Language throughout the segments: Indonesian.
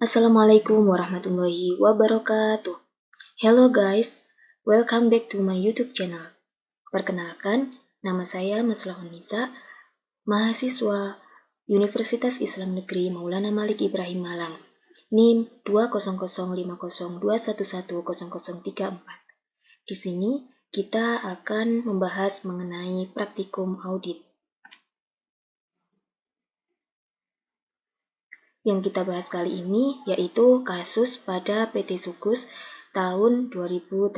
Assalamualaikum warahmatullahi wabarakatuh. Hello guys, welcome back to my YouTube channel. Perkenalkan, nama saya Maslahun Nisa, mahasiswa Universitas Islam Negeri Maulana Malik Ibrahim Malang, NIM 2005021100034. Di sini kita akan membahas mengenai praktikum audit. Yang kita bahas kali ini yaitu kasus pada PT Sukus tahun 2018.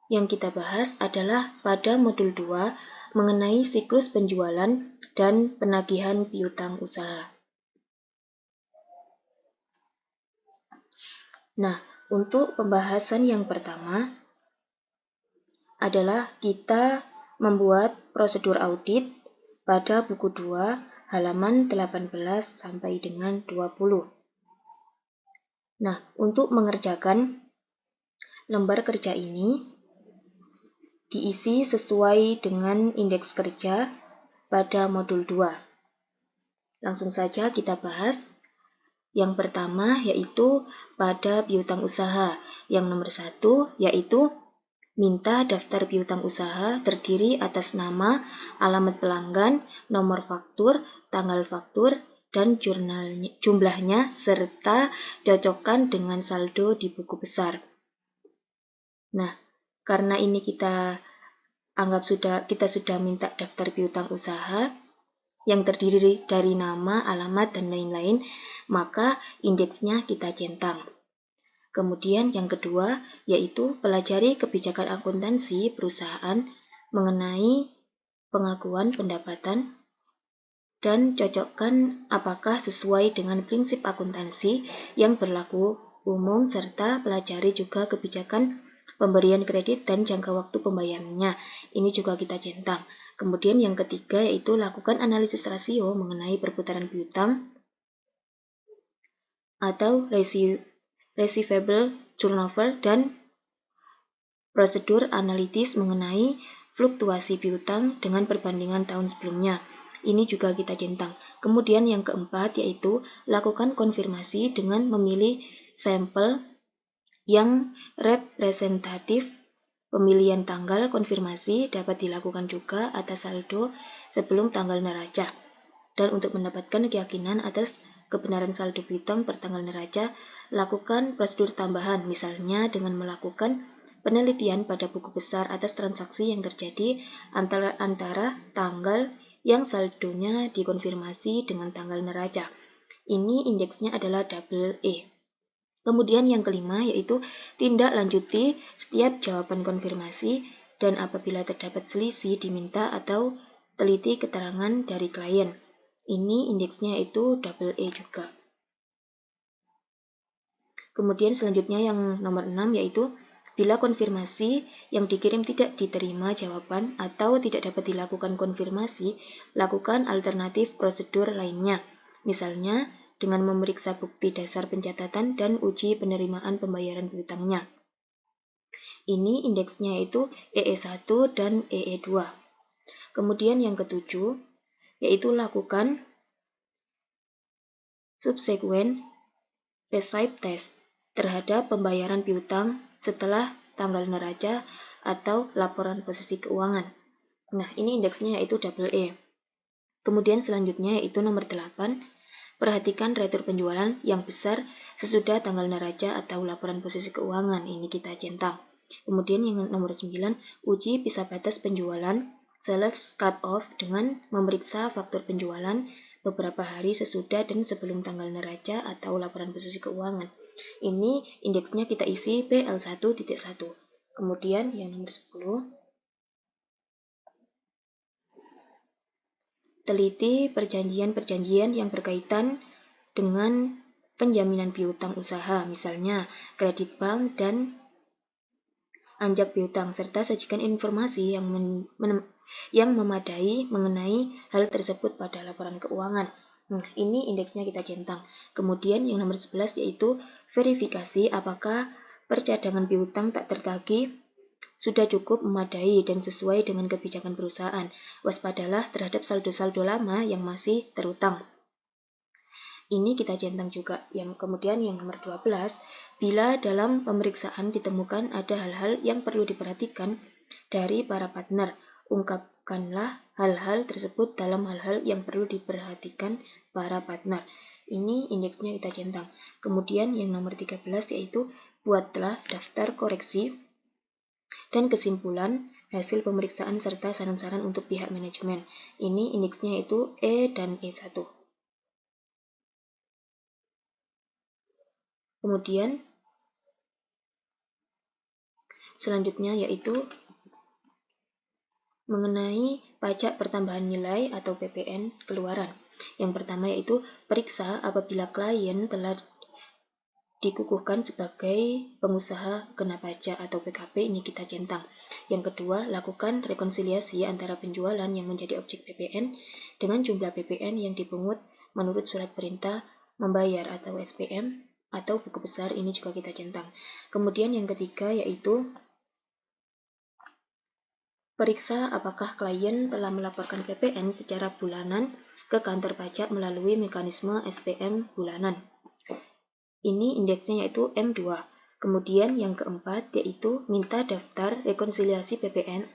Yang kita bahas adalah pada modul 2 mengenai siklus penjualan dan penagihan piutang usaha. Nah, untuk pembahasan yang pertama adalah kita membuat prosedur audit pada buku 2 halaman 18 sampai dengan 20. Nah, untuk mengerjakan lembar kerja ini diisi sesuai dengan indeks kerja pada modul 2. Langsung saja kita bahas. Yang pertama yaitu pada piutang usaha. Yang nomor 1 yaitu minta daftar piutang usaha terdiri atas nama, alamat pelanggan, nomor faktur, tanggal faktur, dan jumlahnya serta cocokkan dengan saldo di buku besar. Nah, karena ini kita sudah minta daftar piutang usaha yang terdiri dari nama, alamat, dan lain-lain, maka indeksnya kita centang. Kemudian yang kedua yaitu pelajari kebijakan akuntansi perusahaan mengenai pengakuan pendapatan dan cocokkan apakah sesuai dengan prinsip akuntansi yang berlaku umum serta pelajari juga kebijakan pemberian kredit dan jangka waktu pembayarannya. Ini juga kita centang. Kemudian yang ketiga yaitu lakukan analisis rasio mengenai perputaran piutang atau receivable turnover dan prosedur analitis mengenai fluktuasi piutang dengan perbandingan tahun sebelumnya. Ini juga kita centang. Kemudian yang keempat yaitu lakukan konfirmasi dengan memilih sampel yang representatif. Pemilihan tanggal konfirmasi dapat dilakukan juga atas saldo sebelum tanggal neraca. Dan untuk mendapatkan keyakinan atas kebenaran saldo piutang per tanggal neraca, lakukan prosedur tambahan, misalnya dengan melakukan penelitian pada buku besar atas transaksi yang terjadi antara tanggal yang saldonya dikonfirmasi dengan tanggal neraca. Ini indeksnya adalah double E. Kemudian yang kelima yaitu tindak lanjuti setiap jawaban konfirmasi dan apabila terdapat selisih diminta atau teliti keterangan dari klien. Ini indeksnya itu double E juga. Kemudian selanjutnya yang nomor 6 yaitu bila konfirmasi yang dikirim tidak diterima jawaban atau tidak dapat dilakukan konfirmasi, lakukan alternatif prosedur lainnya. Misalnya dengan memeriksa bukti dasar pencatatan dan uji penerimaan pembayaran piutangnya. Ini indeksnya itu EE1 dan EE2. Kemudian yang ketujuh yaitu lakukan subsequent receipt test terhadap pembayaran piutang setelah tanggal neraca atau laporan posisi keuangan. Nah, ini indeksnya yaitu double E. Kemudian selanjutnya yaitu nomor 8, perhatikan retur penjualan yang besar sesudah tanggal neraca atau laporan posisi keuangan. Ini kita centang. Kemudian yang nomor 9, uji pisah batas penjualan sales cut off dengan memeriksa faktur penjualan beberapa hari sesudah dan sebelum tanggal neraca atau laporan posisi keuangan. Ini indeksnya kita isi PL1.1. Kemudian yang nomor 10, teliti perjanjian-perjanjian yang berkaitan dengan penjaminan piutang usaha, misalnya kredit bank dan anjak piutang, serta sajikan informasi yang memadai mengenai hal tersebut pada laporan keuangan. Nah, ini indeksnya kita centang. Kemudian yang nomor 11 yaitu verifikasi apakah percadangan piutang tak tertagih sudah cukup memadai dan sesuai dengan kebijakan perusahaan. Waspadalah terhadap saldo-saldo lama yang masih terutang. Ini kita centang juga. Kemudian yang nomor 12, bila dalam pemeriksaan ditemukan ada hal-hal yang perlu diperhatikan dari para partner, ungkapkanlah hal-hal tersebut dalam hal-hal yang perlu diperhatikan para partner. Ini indeksnya kita centang. Kemudian yang nomor 13 yaitu buatlah daftar koreksi dan kesimpulan hasil pemeriksaan serta saran-saran untuk pihak manajemen. Ini indeksnya yaitu E dan E1. Kemudian selanjutnya yaitu mengenai pajak pertambahan nilai atau PPN keluaran. Yang pertama yaitu periksa apabila klien telah dikukuhkan sebagai pengusaha kena pajak atau PKP, ini kita centang. Yang kedua, lakukan rekonsiliasi antara penjualan yang menjadi objek PPN dengan jumlah PPN yang dipungut menurut surat perintah membayar atau SPM atau buku besar, ini juga kita centang. Kemudian yang ketiga yaitu periksa apakah klien telah melaporkan PPN secara bulanan ke kantor pajak melalui mekanisme SPM bulanan. Ini indeksnya yaitu M2. Kemudian yang keempat yaitu minta daftar rekonsiliasi PPN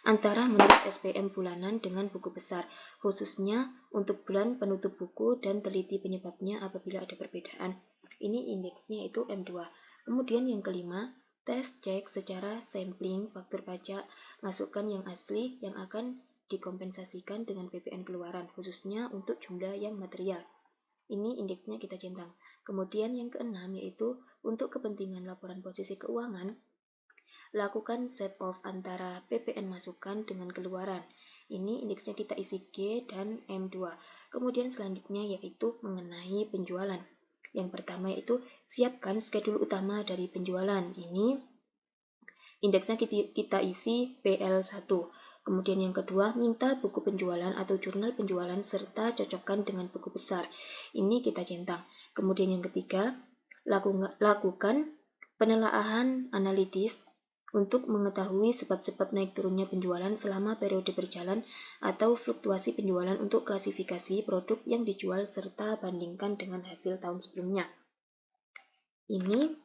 antara menurut SPM bulanan dengan buku besar, khususnya untuk bulan penutup buku dan teliti penyebabnya apabila ada perbedaan. Ini indeksnya yaitu M2. Kemudian yang kelima, tes cek secara sampling faktur pajak masukan yang asli yang akan dikompensasikan dengan PPN keluaran, khususnya untuk jumlah yang material. Ini indeksnya kita centang. Kemudian yang keenam yaitu untuk kepentingan laporan posisi keuangan, lakukan set off antara PPN masukan dengan keluaran. Ini indeksnya kita isi G dan M2. Kemudian selanjutnya yaitu mengenai penjualan. Yang pertama yaitu siapkan schedule utama dari penjualan. Ini indeksnya kita isi PL1. Kemudian yang kedua, minta buku penjualan atau jurnal penjualan serta cocokkan dengan buku besar. Ini kita centang. Kemudian yang ketiga, lakukan penelaahan analitis untuk mengetahui sebab-sebab naik turunnya penjualan selama periode berjalan atau fluktuasi penjualan untuk klasifikasi produk yang dijual serta bandingkan dengan hasil tahun sebelumnya. Ini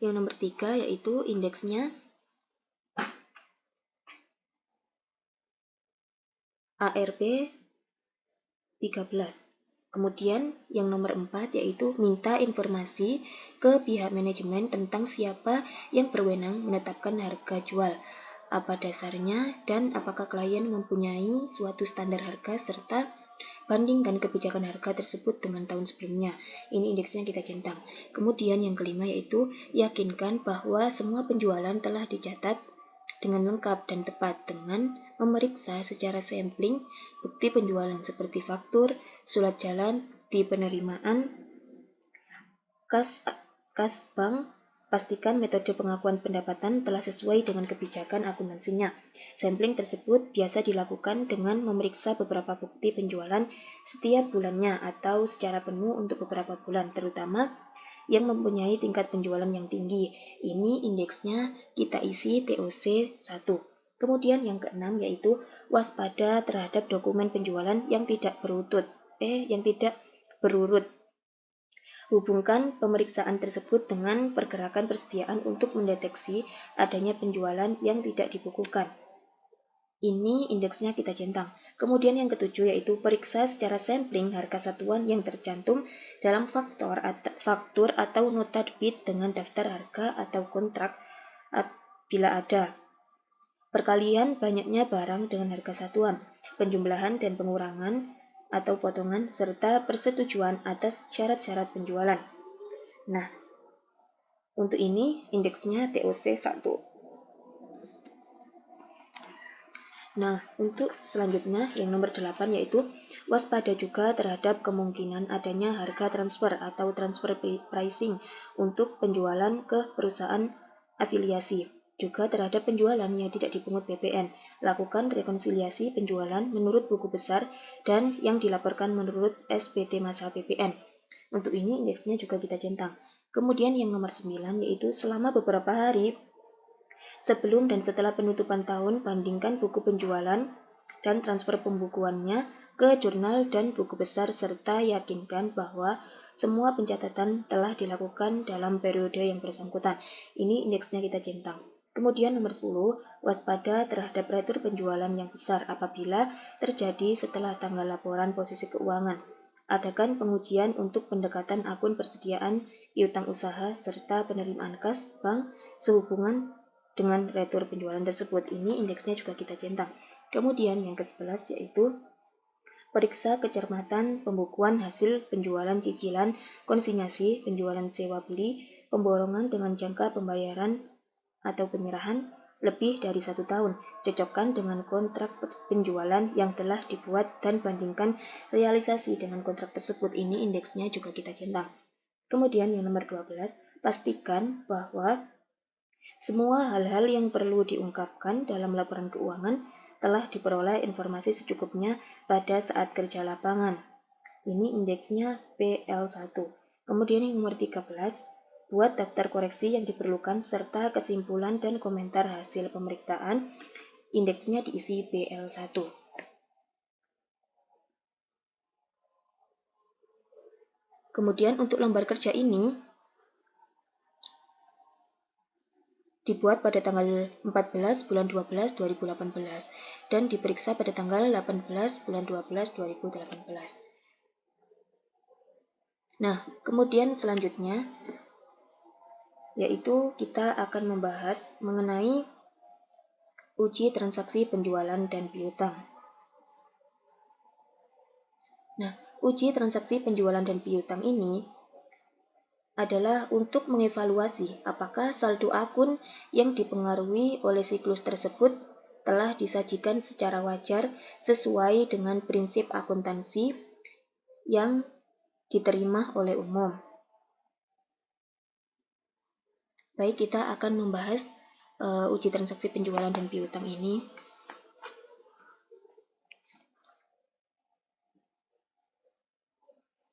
yang nomor 3 yaitu indeksnya ARP 13. Kemudian yang nomor 4 yaitu minta informasi ke pihak manajemen tentang siapa yang berwenang menetapkan harga jual, apa dasarnya, dan apakah klien mempunyai suatu standar harga serta bandingkan kebijakan harga tersebut dengan tahun sebelumnya. Ini indeksnya kita centang. Kemudian yang kelima yaitu yakinkan bahwa semua penjualan telah dicatat dengan lengkap dan tepat dengan memeriksa secara sampling bukti penjualan seperti faktur, surat jalan, bukti penerimaan, kas bank. Pastikan metode pengakuan pendapatan telah sesuai dengan kebijakan akuntansinya. Sampling tersebut biasa dilakukan dengan memeriksa beberapa bukti penjualan setiap bulannya atau secara penuh untuk beberapa bulan, terutama yang mempunyai tingkat penjualan yang tinggi. Ini indeksnya kita isi TOC 1. Kemudian yang keenam yaitu waspada terhadap dokumen penjualan yang tidak berurut. Hubungkan pemeriksaan tersebut dengan pergerakan persediaan untuk mendeteksi adanya penjualan yang tidak dibukukan. Ini indeksnya kita centang. Kemudian yang ketujuh yaitu periksa secara sampling harga satuan yang tercantum dalam faktur atau nota debit dengan daftar harga atau kontrak bila ada. Perkalian banyaknya barang dengan harga satuan, penjumlahan dan pengurangan atau potongan, serta persetujuan atas syarat-syarat penjualan. Nah, untuk ini indeksnya TOC 1. Nah, untuk selanjutnya yang nomor 8 yaitu waspada juga terhadap kemungkinan adanya harga transfer atau transfer pricing untuk penjualan ke perusahaan afiliasi. Juga terhadap penjualan yang tidak dipungut BPN. Lakukan rekonsiliasi penjualan menurut buku besar dan yang dilaporkan menurut SPT masa BPN. Untuk ini indeksnya juga kita centang. Kemudian yang nomor 9 yaitu selama beberapa hari sebelum dan setelah penutupan tahun, bandingkan buku penjualan dan transfer pembukuannya ke jurnal dan buku besar serta yakinkan bahwa semua pencatatan telah dilakukan dalam periode yang bersangkutan. Ini indeksnya kita centang. Kemudian nomor 10, waspada terhadap retur penjualan yang besar apabila terjadi setelah tanggal laporan posisi keuangan. Adakan pengujian untuk pendekatan akun persediaan piutang usaha serta penerimaan kas bank sehubungan dengan retur penjualan tersebut. Ini indeksnya juga kita centang. Kemudian yang ke-11 yaitu periksa kecermatan pembukuan hasil penjualan cicilan, konsinyasi, penjualan sewa beli, pemborongan dengan jangka pembayaran atau penyerahan lebih dari 1 tahun. Cocokkan dengan kontrak penjualan yang telah dibuat dan bandingkan realisasi dengan kontrak tersebut. Ini indeksnya juga kita centang. Kemudian yang nomor 12, pastikan bahwa semua hal-hal yang perlu diungkapkan dalam laporan keuangan telah diperoleh informasi secukupnya pada saat kerja lapangan. Ini indeksnya PL1. Kemudian yang nomor 13, buat daftar koreksi yang diperlukan serta kesimpulan dan komentar hasil pemeriksaan. Indeksnya diisi PL1. Kemudian untuk lembar kerja ini dibuat pada tanggal 14 bulan 12 2018 dan diperiksa pada tanggal 18 bulan 12 2018. Nah, kemudian selanjutnya yaitu kita akan membahas mengenai uji transaksi penjualan dan piutang. Nah, uji transaksi penjualan dan piutang ini adalah untuk mengevaluasi apakah saldo akun yang dipengaruhi oleh siklus tersebut telah disajikan secara wajar sesuai dengan prinsip akuntansi yang diterima oleh umum. Baik, kita akan membahas uji transaksi penjualan dan piutang ini.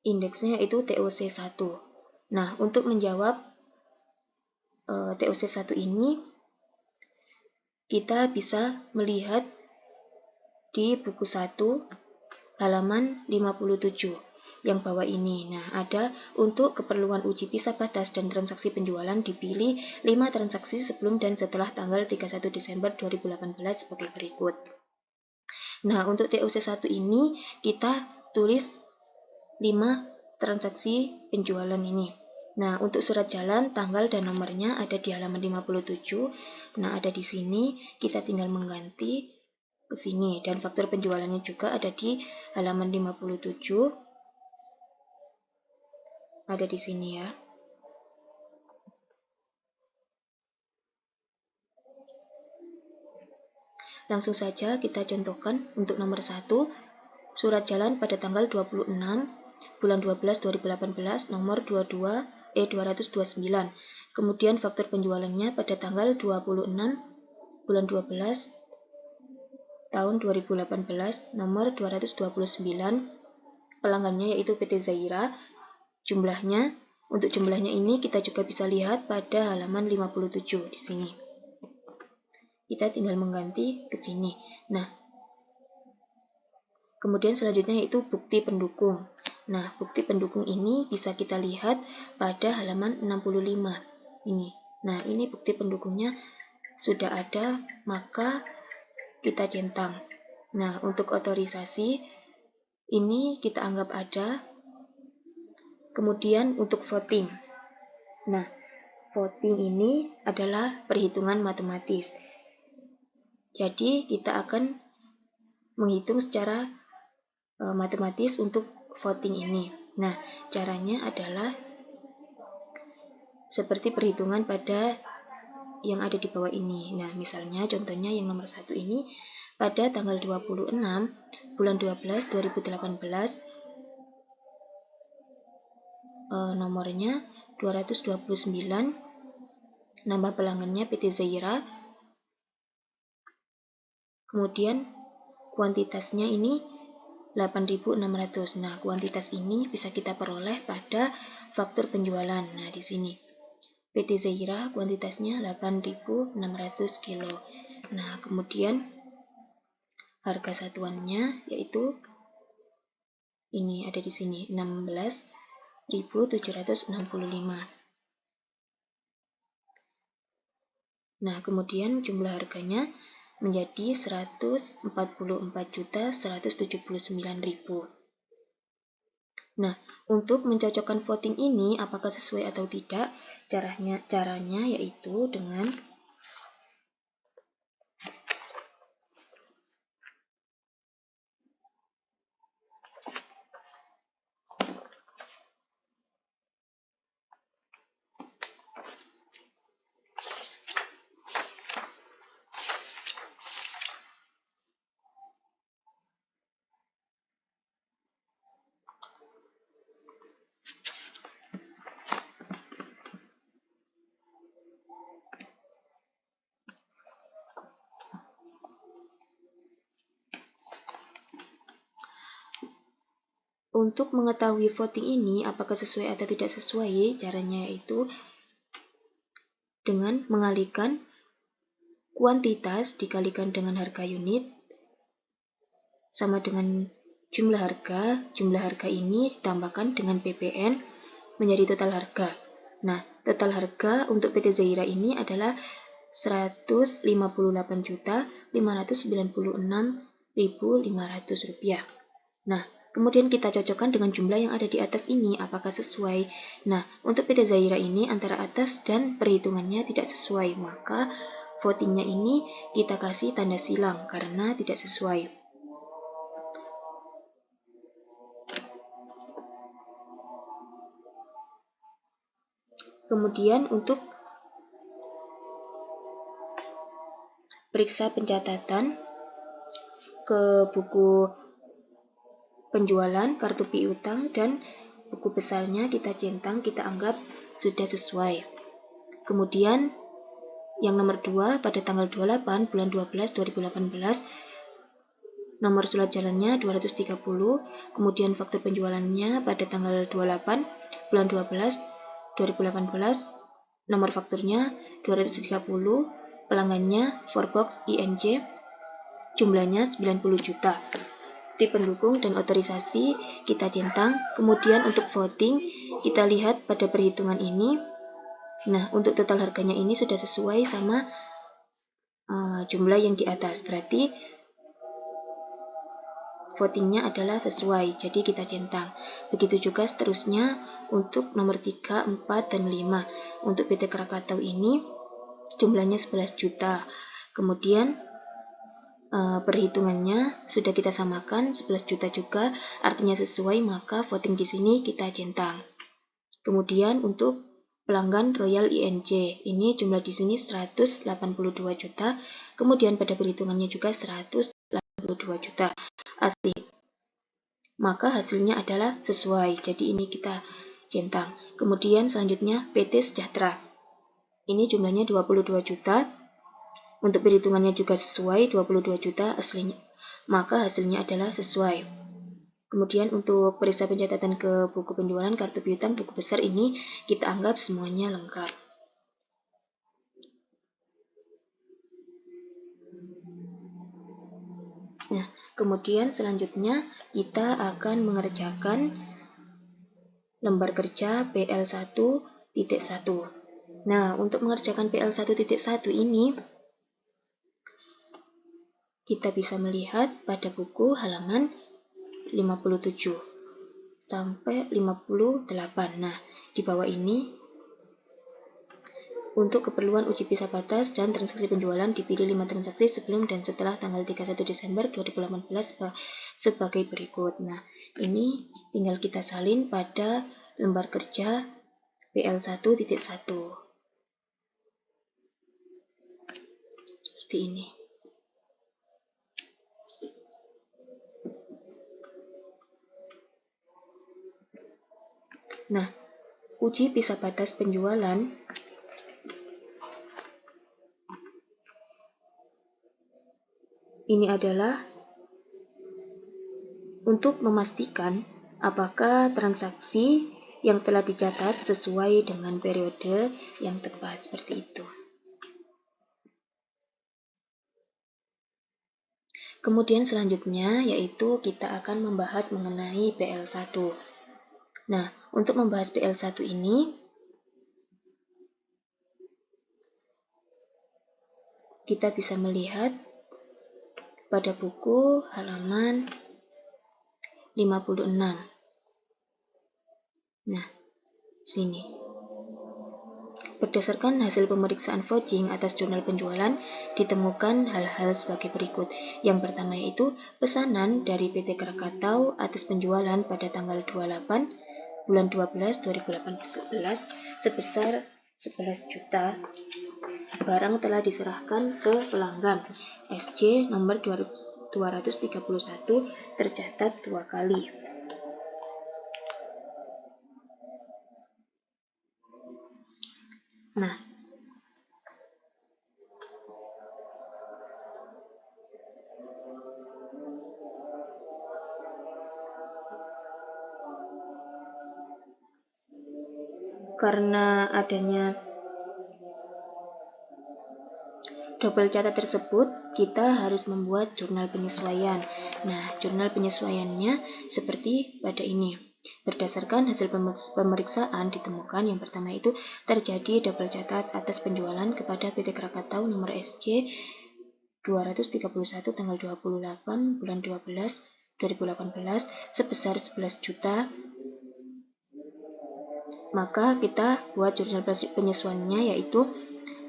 Indeksnya itu TOC1. Nah, untuk menjawab TOC1 ini, kita bisa melihat di buku 1 halaman 57 yang bawah ini. Nah, ada untuk keperluan uji pisah batas dan transaksi penjualan dipilih 5 transaksi sebelum dan setelah tanggal 31 Desember 2018 sebagai berikut. Nah, untuk TOC1 ini kita tulis 5 transaksi penjualan ini. Nah, untuk surat jalan, tanggal dan nomornya ada di halaman 57. Nah, ada di sini, kita tinggal mengganti ke sini. Dan faktur penjualannya juga ada di halaman 57. Ada di sini ya. Langsung saja kita contohkan untuk nomor 1, surat jalan pada tanggal 26 bulan 12 2018 nomor 229. Kemudian faktur penjualannya pada tanggal 26 bulan 12 tahun 2018 nomor 229. Pelanggannya yaitu PT Zaira. Jumlahnya, untuk jumlahnya ini kita juga bisa lihat pada halaman 57 di sini. Kita tinggal mengganti ke sini. Nah, kemudian selanjutnya yaitu bukti pendukung. Nah, bukti pendukung ini bisa kita lihat pada halaman 65 ini. Nah, ini bukti pendukungnya sudah ada, maka kita centang. Nah, untuk otorisasi ini kita anggap ada. Kemudian untuk voting. Nah, voting ini adalah perhitungan matematis. Jadi, kita akan menghitung secara matematis untuk voting ini. Nah, caranya adalah seperti perhitungan pada yang ada di bawah ini. Nah, misalnya contohnya yang nomor 1 ini pada tanggal 26 bulan 12 2018, nomornya 229, nambah pelanggannya PT Zaira, kemudian kuantitasnya ini 8.600. Nah, kuantitas ini bisa kita peroleh pada faktur penjualan. Nah, di sini PT Zaira kuantitasnya 8.600 kilo. Nah, kemudian harga satuannya yaitu ini ada di sini 16.765. Nah, kemudian jumlah harganya menjadi 144.179.000. Nah, untuk mencocokkan voting ini apakah sesuai atau tidak, caranya yaitu dengan untuk mengetahui voting ini apakah sesuai atau tidak sesuai, caranya yaitu dengan mengalihkan kuantitas dikalikan dengan harga unit sama dengan jumlah harga. Jumlah harga ini ditambahkan dengan PPN menjadi total harga. Nah, total harga untuk PT Zaira ini adalah 158.596.500 rupiah. Nah, kemudian kita cocokkan dengan jumlah yang ada di atas ini, apakah sesuai. Nah, untuk PT Zaira ini antara atas dan perhitungannya tidak sesuai, maka votingnya ini kita kasih tanda silang karena tidak sesuai. Kemudian untuk periksa pencatatan ke buku penjualan, kartu piutang, dan buku besarnya kita centang, kita anggap sudah sesuai. Kemudian yang nomor 2 pada tanggal 28 bulan 12 2018, nomor surat jalannya 230, kemudian faktur penjualannya pada tanggal 28 bulan 12 2018, nomor fakturnya 230, pelanggannya Forbox INJ, jumlahnya 90 juta. Tip pendukung dan otorisasi kita centang. Kemudian untuk voting kita lihat pada perhitungan ini. Nah, untuk total harganya ini sudah sesuai sama jumlah yang di atas, berarti votingnya adalah sesuai, jadi kita centang. Begitu juga seterusnya untuk nomor 3, 4, dan 5. Untuk PT Krakatau ini jumlahnya 11 juta. Kemudian perhitungannya sudah kita samakan 11 juta juga, artinya sesuai, maka voting di sini kita centang. Kemudian untuk pelanggan Royal INJ, ini jumlah di sini 182 juta, kemudian pada perhitungannya juga 182 juta asli. Maka hasilnya adalah sesuai, jadi ini kita centang. Kemudian selanjutnya PT Sejahtera. Ini jumlahnya 22 juta. Untuk perhitungannya juga sesuai, 22 juta aslinya. Maka hasilnya adalah sesuai. Kemudian untuk periksa pencatatan ke buku penjualan, kartu piutang, buku besar ini kita anggap semuanya lengkap. Nah, kemudian selanjutnya kita akan mengerjakan lembar kerja PL1.1. Nah, untuk mengerjakan PL1.1 ini kita bisa melihat pada buku halaman 57 sampai 58. Nah, di bawah ini untuk keperluan uji bisa batas dan transaksi penjualan dipilih 5 transaksi sebelum dan setelah tanggal 31 Desember 2018 sebagai berikut. Nah, ini tinggal kita salin pada lembar kerja PL1.1. Seperti ini. Nah, uji pisah batas penjualan ini adalah untuk memastikan apakah transaksi yang telah dicatat sesuai dengan periode yang tepat, seperti itu. Kemudian selanjutnya yaitu kita akan membahas mengenai BL1. Nah, untuk membahas BL1 ini, kita bisa melihat pada buku halaman 56. Nah, sini. Berdasarkan hasil pemeriksaan vouching atas jurnal penjualan, ditemukan hal-hal sebagai berikut. Yang pertama yaitu pesanan dari PT Krakatau atas penjualan pada tanggal 28 bulan 12 2018 sebesar 11 juta. Barang telah diserahkan ke pelanggan. SC nomor 231 tercatat 2 kali. Nah, karena adanya double catat tersebut, kita harus membuat jurnal penyesuaian. Nah, jurnal penyesuaiannya seperti pada ini. Berdasarkan hasil pemeriksaan ditemukan yang pertama itu terjadi double catat atas penjualan kepada PT Krakatau nomor SC 231 tanggal 28 bulan 12 2018 sebesar 11 juta. Maka kita buat jurnal penyesuaiannya yaitu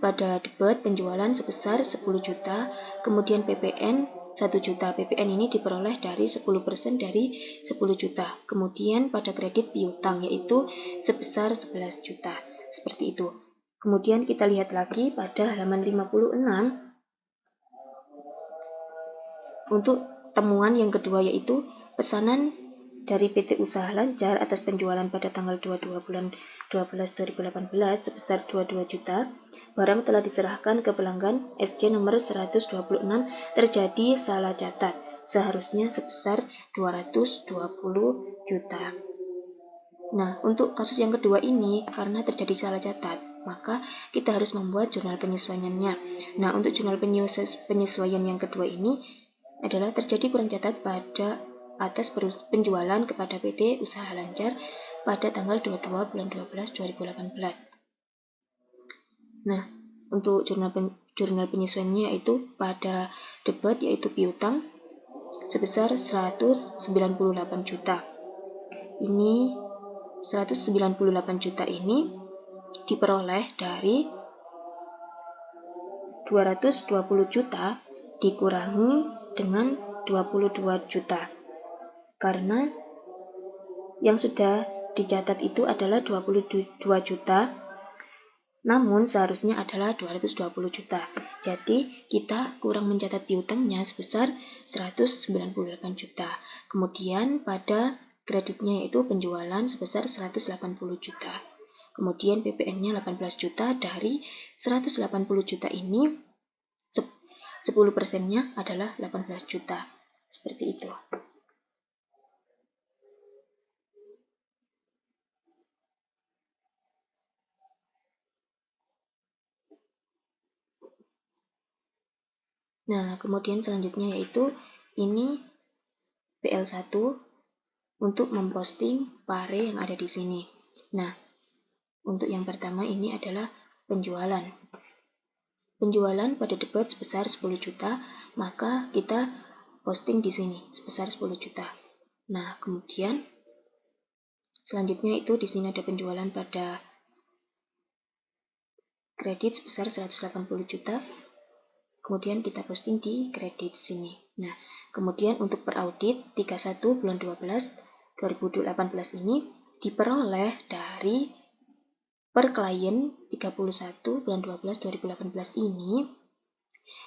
pada debit penjualan sebesar 10 juta, kemudian PPN 1 juta. PPN ini diperoleh dari 10% dari 10 juta. Kemudian pada kredit piutang yaitu sebesar 11 juta. Seperti itu. Kemudian kita lihat lagi pada halaman 56. Untuk temuan yang kedua yaitu pesanan dari PT Usaha Lancar atas penjualan pada tanggal 22 bulan 12 2018 sebesar 22 juta. Barang telah diserahkan ke pelanggan SC nomor 126 terjadi salah catat. Seharusnya sebesar 220 juta. Nah, untuk kasus yang kedua ini karena terjadi salah catat, maka kita harus membuat jurnal penyesuaiannya. Nah, untuk jurnal penyesuaian yang kedua ini adalah terjadi kurang catat pada atas penjualan kepada PT Usaha Lancar pada tanggal 22 bulan 12 2018. Nah, untuk jurnal penyesuaiannya yaitu pada debit yaitu piutang sebesar 198 juta. Ini 198 juta ini diperoleh dari 220 juta dikurangi dengan 22 juta. Karena yang sudah dicatat itu adalah 22 juta, namun seharusnya adalah 220 juta. Jadi kita kurang mencatat piutangnya sebesar 198 juta. Kemudian pada kreditnya yaitu penjualan sebesar 180 juta. Kemudian PPN-nya 18 juta. Dari 180 juta ini 10%-nya adalah 18 juta. Seperti itu. Nah, kemudian selanjutnya yaitu ini BL1 untuk memposting pare yang ada di sini. Nah, untuk yang pertama ini adalah penjualan. Penjualan pada debit sebesar 10 juta, maka kita posting di sini sebesar 10 juta. Nah, kemudian selanjutnya itu di sini ada penjualan pada kredit sebesar 180 juta. Kemudian kita posting di kredit sini. Nah, kemudian untuk peraudit 31 bulan 12 2018 ini diperoleh dari per klien 31 bulan 12 2018 ini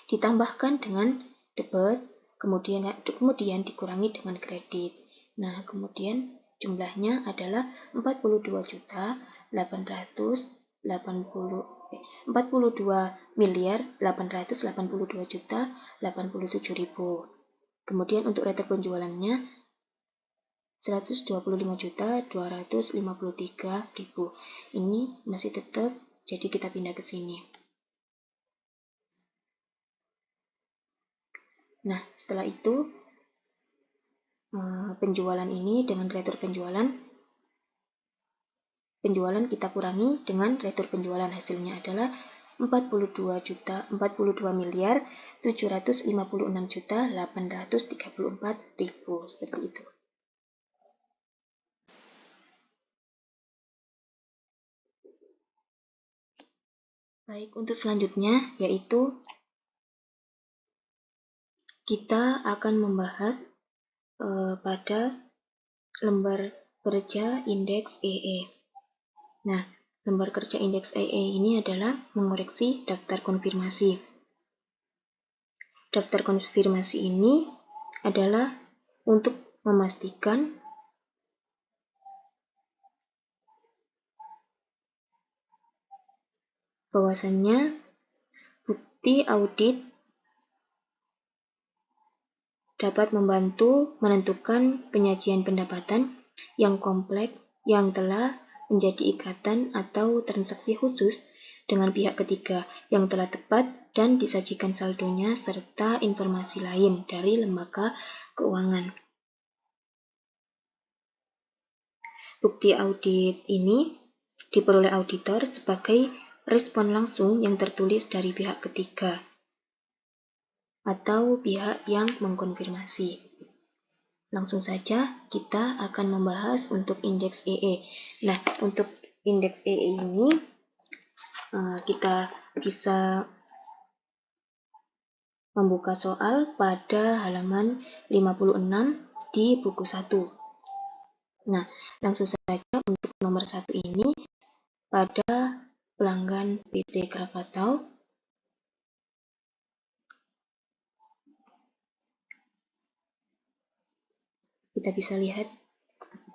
ditambahkan dengan debit, kemudian dikurangi dengan kredit. Nah, kemudian jumlahnya adalah 42.882.887.000. Kemudian untuk retur penjualannya 125.253.000. Ini masih tetap, jadi kita pindah ke sini. Nah, setelah itu penjualan ini dengan retur penjualan kita kurangi dengan retur penjualan, hasilnya adalah 42.756.834.000, seperti itu. Baik, untuk selanjutnya yaitu kita akan membahas pada lembar kerja indeks EE. Nah, lembar kerja indeks EE ini adalah mengoreksi daftar konfirmasi. Daftar konfirmasi ini adalah untuk memastikan bahwasannya bukti audit dapat membantu menentukan penyajian pendapatan yang kompleks yang telah menjadi ikatan atau transaksi khusus dengan pihak ketiga yang telah tepat dan disajikan saldonya serta informasi lain dari lembaga keuangan. Bukti audit ini diperoleh auditor sebagai respon langsung yang tertulis dari pihak ketiga atau pihak yang mengkonfirmasi. Langsung saja kita akan membahas untuk indeks EE. Nah, untuk indeks EE ini kita bisa membuka soal pada halaman 56 di buku 1. Nah, langsung saja untuk nomor 1 ini pada pelanggan PT Krakatau. Kita bisa lihat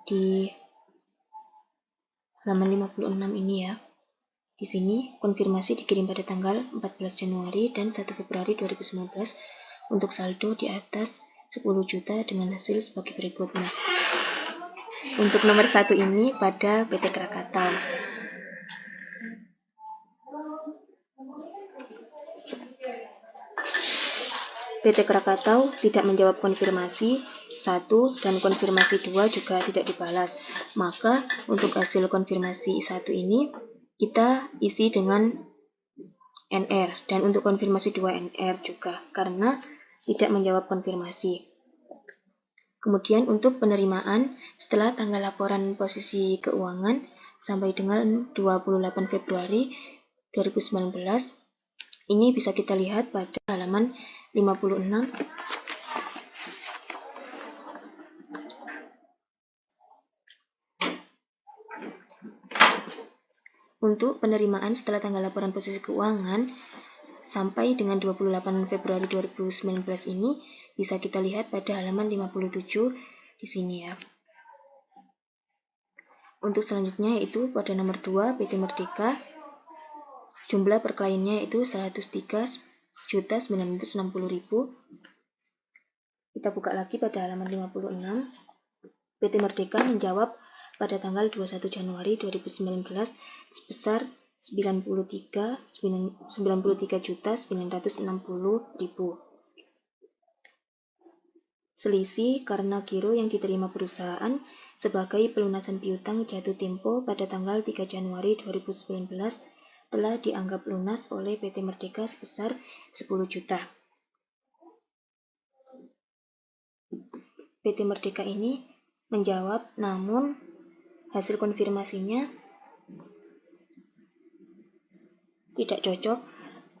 di halaman 56 ini ya. Di sini konfirmasi dikirim pada tanggal 14 Januari dan 1 Februari 2019 untuk saldo di atas 10 juta dengan hasil sebagai berikut. Nah, untuk nomor 1 ini pada PT Krakatau. PT Krakatau tidak menjawab konfirmasi 1 dan konfirmasi 2 juga tidak dibalas. Maka untuk hasil konfirmasi 1 ini kita isi dengan NR dan untuk konfirmasi 2 NR juga karena tidak menjawab konfirmasi. Kemudian untuk penerimaan setelah tanggal laporan posisi keuangan sampai dengan 28 Februari 2019 ini bisa kita lihat pada halaman 56. Untuk penerimaan setelah tanggal laporan posisi keuangan sampai dengan 28 Februari 2019 ini bisa kita lihat pada halaman 57 di sini ya. Untuk selanjutnya yaitu pada nomor 2 PT Merdeka, jumlah per kliennya yaitu 103.960.000. Kita buka lagi pada halaman 56. PT Merdeka menjawab pada tanggal 21 Januari 2019 sebesar 93.960.000. Selisih karena giro yang diterima perusahaan sebagai pelunasan piutang jatuh tempo pada tanggal 3 Januari 2019 telah dianggap lunas oleh PT Merdeka sebesar 10 juta. PT Merdeka ini menjawab, namun hasil konfirmasinya tidak cocok,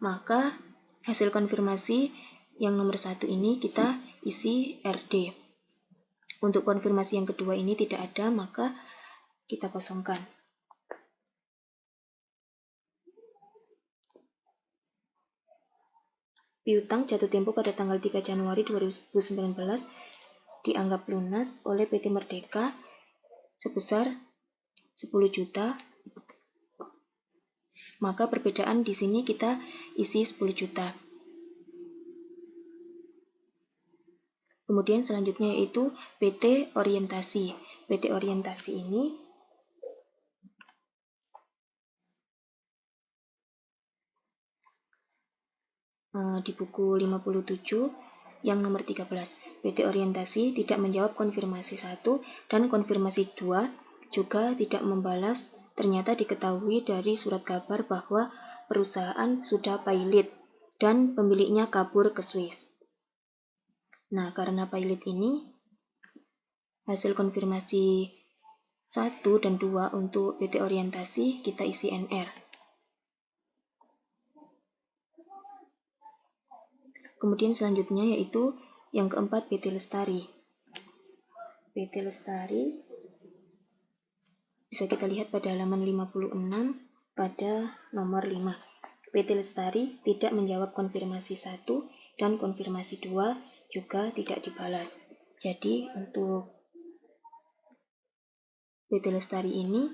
maka hasil konfirmasi yang nomor 1 ini kita isi RD. Untuk konfirmasi yang kedua ini tidak ada, maka kita kosongkan. Piutang jatuh tempo pada tanggal 3 Januari 2019 dianggap lunas oleh PT Merdeka sebesar 10 juta. Maka perbedaan di sini kita isi 10 juta. Kemudian selanjutnya yaitu PT orientasi. PT orientasi ini di buku 57 yang nomor 13. PT orientasi tidak menjawab konfirmasi 1 dan konfirmasi 2 juga tidak membalas. Ternyata diketahui dari surat kabar bahwa perusahaan sudah pilot dan pemiliknya kabur ke Swiss. Nah, karena pilot ini, hasil konfirmasi 1 dan 2 untuk PT orientasi kita isi NR. Kemudian selanjutnya yaitu yang keempat PT Lestari. PT Lestari bisa kita lihat pada halaman 56 pada nomor 5. PT Lestari tidak menjawab konfirmasi 1 dan konfirmasi 2 juga tidak dibalas. Jadi untuk PT Lestari ini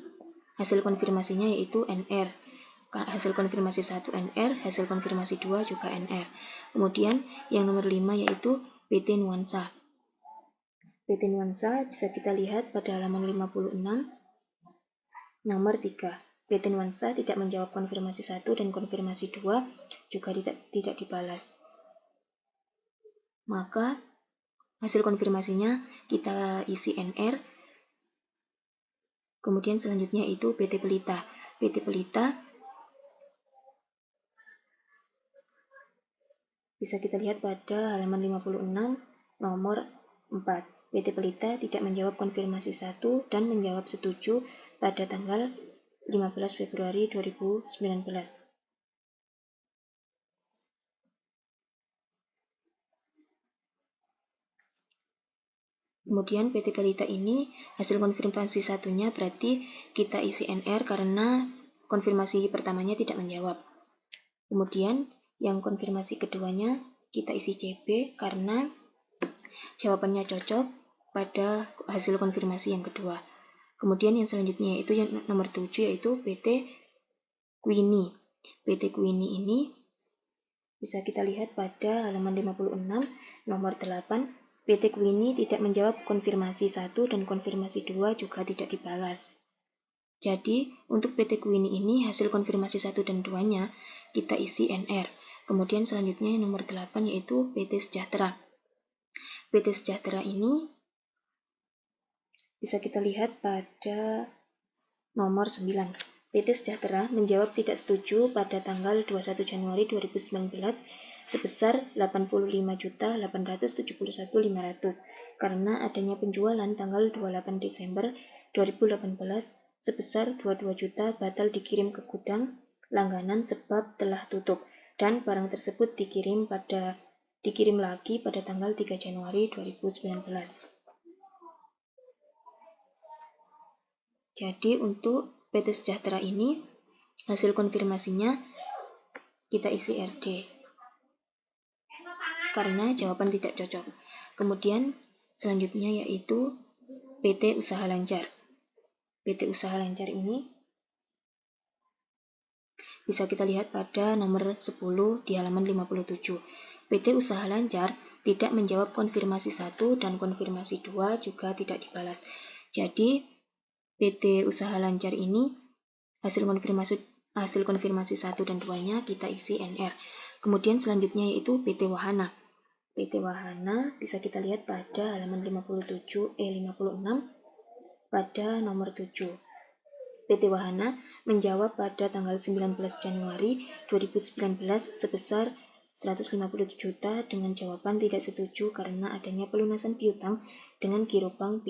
hasil konfirmasinya yaitu NR. Hasil konfirmasi 1 NR, hasil konfirmasi 2 juga NR. Kemudian yang nomor 5 yaitu PT Nuansa. PT Nuansa bisa kita lihat pada halaman 56 nomor 3. PT Nuansa tidak menjawab konfirmasi 1 dan konfirmasi 2 juga tidak dibalas. Maka hasil konfirmasinya kita isi NR. Kemudian selanjutnya itu PT Pelita. PT Pelita bisa kita lihat pada halaman 56 nomor 4. PT Pelita tidak menjawab konfirmasi 1 dan menjawab setuju pada tanggal 15 Februari 2019. Kemudian PT Pelita ini hasil konfirmasi satunya berarti kita isi NR karena konfirmasi pertamanya tidak menjawab. Kemudian yang konfirmasi keduanya kita isi CB karena jawabannya cocok pada hasil konfirmasi yang kedua. Kemudian yang selanjutnya yaitu yang nomor 7 yaitu PT Queenie. PT Queenie ini bisa kita lihat pada halaman 56 nomor 8. PT Queenie tidak menjawab konfirmasi 1 dan konfirmasi 2 juga tidak dibalas. Jadi untuk PT Queenie ini hasil konfirmasi 1 dan 2-nya kita isi NR. Kemudian selanjutnya yang nomor 8 yaitu PT Sejahtera. PT Sejahtera ini bisa kita lihat pada nomor 9. PT Sejahtera menjawab tidak setuju pada tanggal 21 Januari 2019 sebesar 85.871.500 karena adanya penjualan tanggal 28 Desember 2018 sebesar 22 juta batal dikirim ke gudang langganan sebab telah tutup dan barang tersebut dikirim lagi pada tanggal 3 Januari 2019. Jadi untuk PT Sejahtera ini hasil konfirmasinya kita isi RD karena jawaban tidak cocok. Kemudian selanjutnya yaitu PT Usaha Lancar. PT Usaha Lancar ini bisa kita lihat pada nomor 10 di halaman 57. PT Usaha Lancar tidak menjawab konfirmasi 1 dan konfirmasi 2 juga tidak dibalas. Jadi PT Usaha Lancar ini hasil konfirmasi 1 dan 2-nya kita isi NR. Kemudian selanjutnya yaitu PT Wahana. PT Wahana bisa kita lihat pada halaman 56 pada nomor 7. PT Wahana menjawab pada tanggal 19 Januari 2019 sebesar 150 juta dengan jawaban tidak setuju karena adanya pelunasan piutang dengan giro bank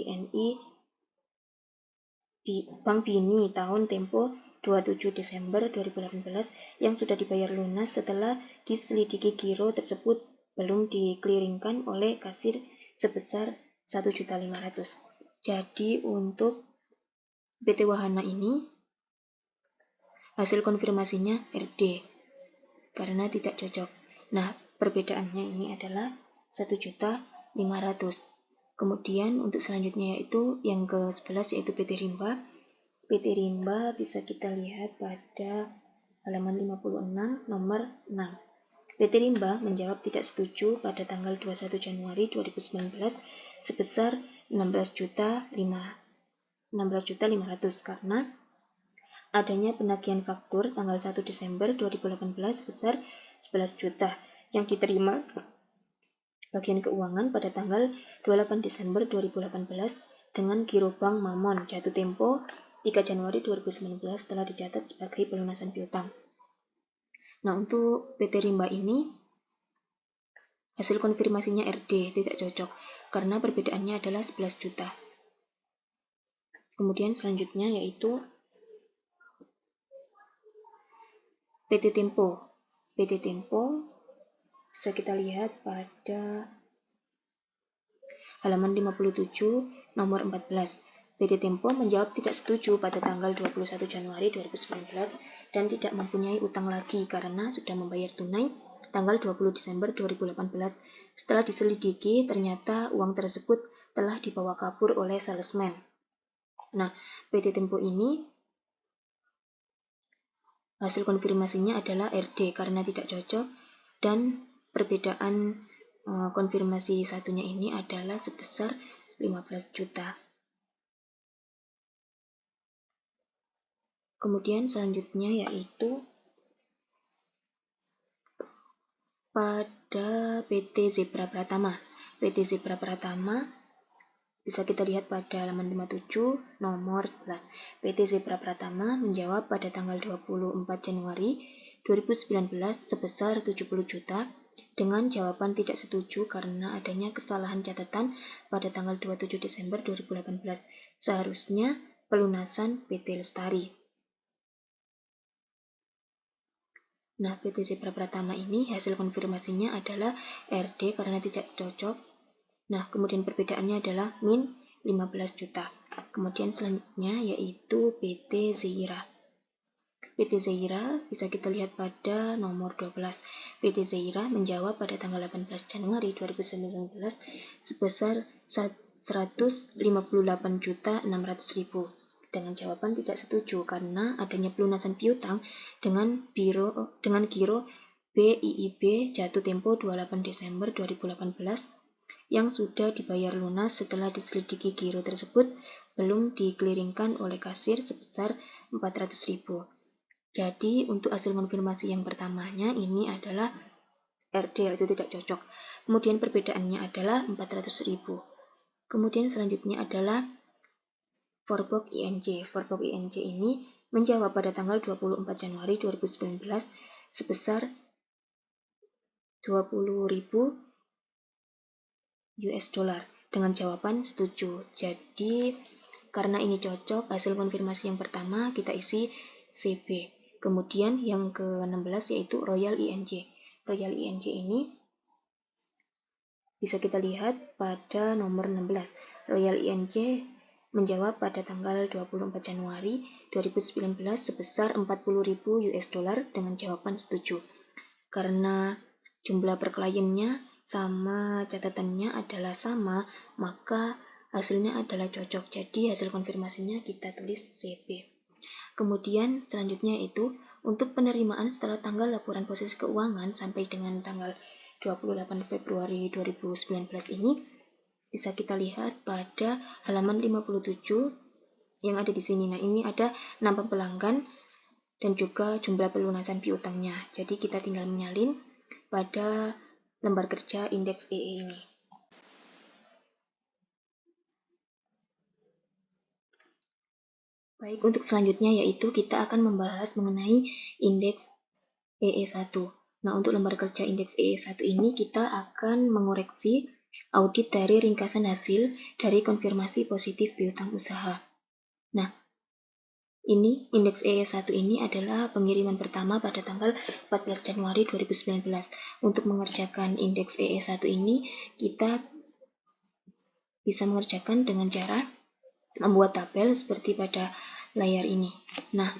Bank BNI tahun tempo 27 Desember 2018 yang sudah dibayar lunas setelah diselidiki giro tersebut belum dikliringkan oleh kasir sebesar 1.500.000. Jadi untuk PT Wahana ini hasil konfirmasinya RD karena tidak cocok. Nah, perbedaannya ini adalah 1.500.000. Kemudian untuk selanjutnya yaitu yang ke-11 yaitu PT Rimba. PT Rimba bisa kita lihat pada halaman 56 nomor 6. PT Rimba menjawab tidak setuju pada tanggal 21 Januari 2019 sebesar 16.500.000 karena adanya penagihan faktur tanggal 1 Desember 2018 sebesar 11 juta yang diterima bagian keuangan pada tanggal 28 Desember 2018 dengan giro bank Mamon jatuh tempo 3 Januari 2019 telah dicatat sebagai pelunasan piutang. Nah, untuk PT Rimba ini hasil konfirmasinya RD tidak cocok karena perbedaannya adalah 11 juta. Kemudian selanjutnya yaitu PT Tempo. PT Tempo bisa kita lihat pada halaman 57 nomor 14. PT Tempo menjawab tidak setuju pada tanggal 21 Januari 2019 dan tidak mempunyai utang lagi karena sudah membayar tunai tanggal 20 Desember 2018. Setelah diselidiki, ternyata uang tersebut telah dibawa kabur oleh salesman. Nah, PT Tempo ini hasil konfirmasinya adalah RD karena tidak cocok dan perbedaan konfirmasi satunya ini adalah sebesar 15 juta. Kemudian selanjutnya yaitu pada PT Zebra Pratama. PT Zebra Pratama bisa kita lihat pada halaman 57 nomor 11. PT Zebra Pratama menjawab pada tanggal 24 Januari 2019 sebesar 70 juta dengan jawaban tidak setuju karena adanya kesalahan catatan pada tanggal 27 Desember 2018. Seharusnya pelunasan PT Lestari. Nah, PT Zebra Pratama ini hasil konfirmasinya adalah RD karena tidak cocok. Nah, kemudian perbedaannya adalah min 15 juta. Kemudian selanjutnya yaitu PT Zeira. PT Zeira bisa kita lihat pada nomor 12. PT Zeira menjawab pada tanggal 18 Januari 2019 sebesar 158.600.000 dengan jawaban tidak setuju karena adanya pelunasan piutang dengan giro BIIB jatuh tempo 28 Desember 2018 yang sudah dibayar lunas setelah diselidiki giro tersebut belum dikeliringkan oleh kasir sebesar 400.000. Jadi untuk hasil konfirmasi yang pertamanya ini adalah RD yaitu tidak cocok. Kemudian perbedaannya adalah 400.000. Kemudian selanjutnya adalah Forbok INJ. Forbok INJ ini menjawab pada tanggal 24 Januari 2019 sebesar 20.000 US dollar dengan jawaban setuju. Jadi karena ini cocok, hasil konfirmasi yang pertama kita isi CB. Kemudian yang ke-16 yaitu Royal INJ. Royal INJ ini bisa kita lihat pada nomor 16. Royal INJ menjawab pada tanggal 24 Januari 2019 sebesar 40.000 US dollar dengan jawaban setuju. Karena jumlah per kliennya sama, catatannya adalah sama, maka hasilnya adalah cocok. Jadi hasil konfirmasinya kita tulis CB. Kemudian selanjutnya itu untuk penerimaan setelah tanggal laporan posisi keuangan sampai dengan tanggal 28 Februari 2019 ini bisa kita lihat pada halaman 57 yang ada di sini. Nah, ini ada nama pelanggan dan juga jumlah pelunasan piutangnya. Jadi kita tinggal menyalin pada lembar kerja indeks EE ini. Baik, untuk selanjutnya yaitu kita akan membahas mengenai indeks EE1. Nah, untuk lembar kerja indeks EE1 ini kita akan mengoreksi audit dari ringkasan hasil dari konfirmasi positif piutang usaha. Nah, ini indeks EE1 ini adalah pengiriman pertama pada tanggal 14 Januari 2019. Untuk mengerjakan indeks EE1 ini, kita bisa mengerjakan dengan cara membuat tabel seperti pada layar ini. Nah,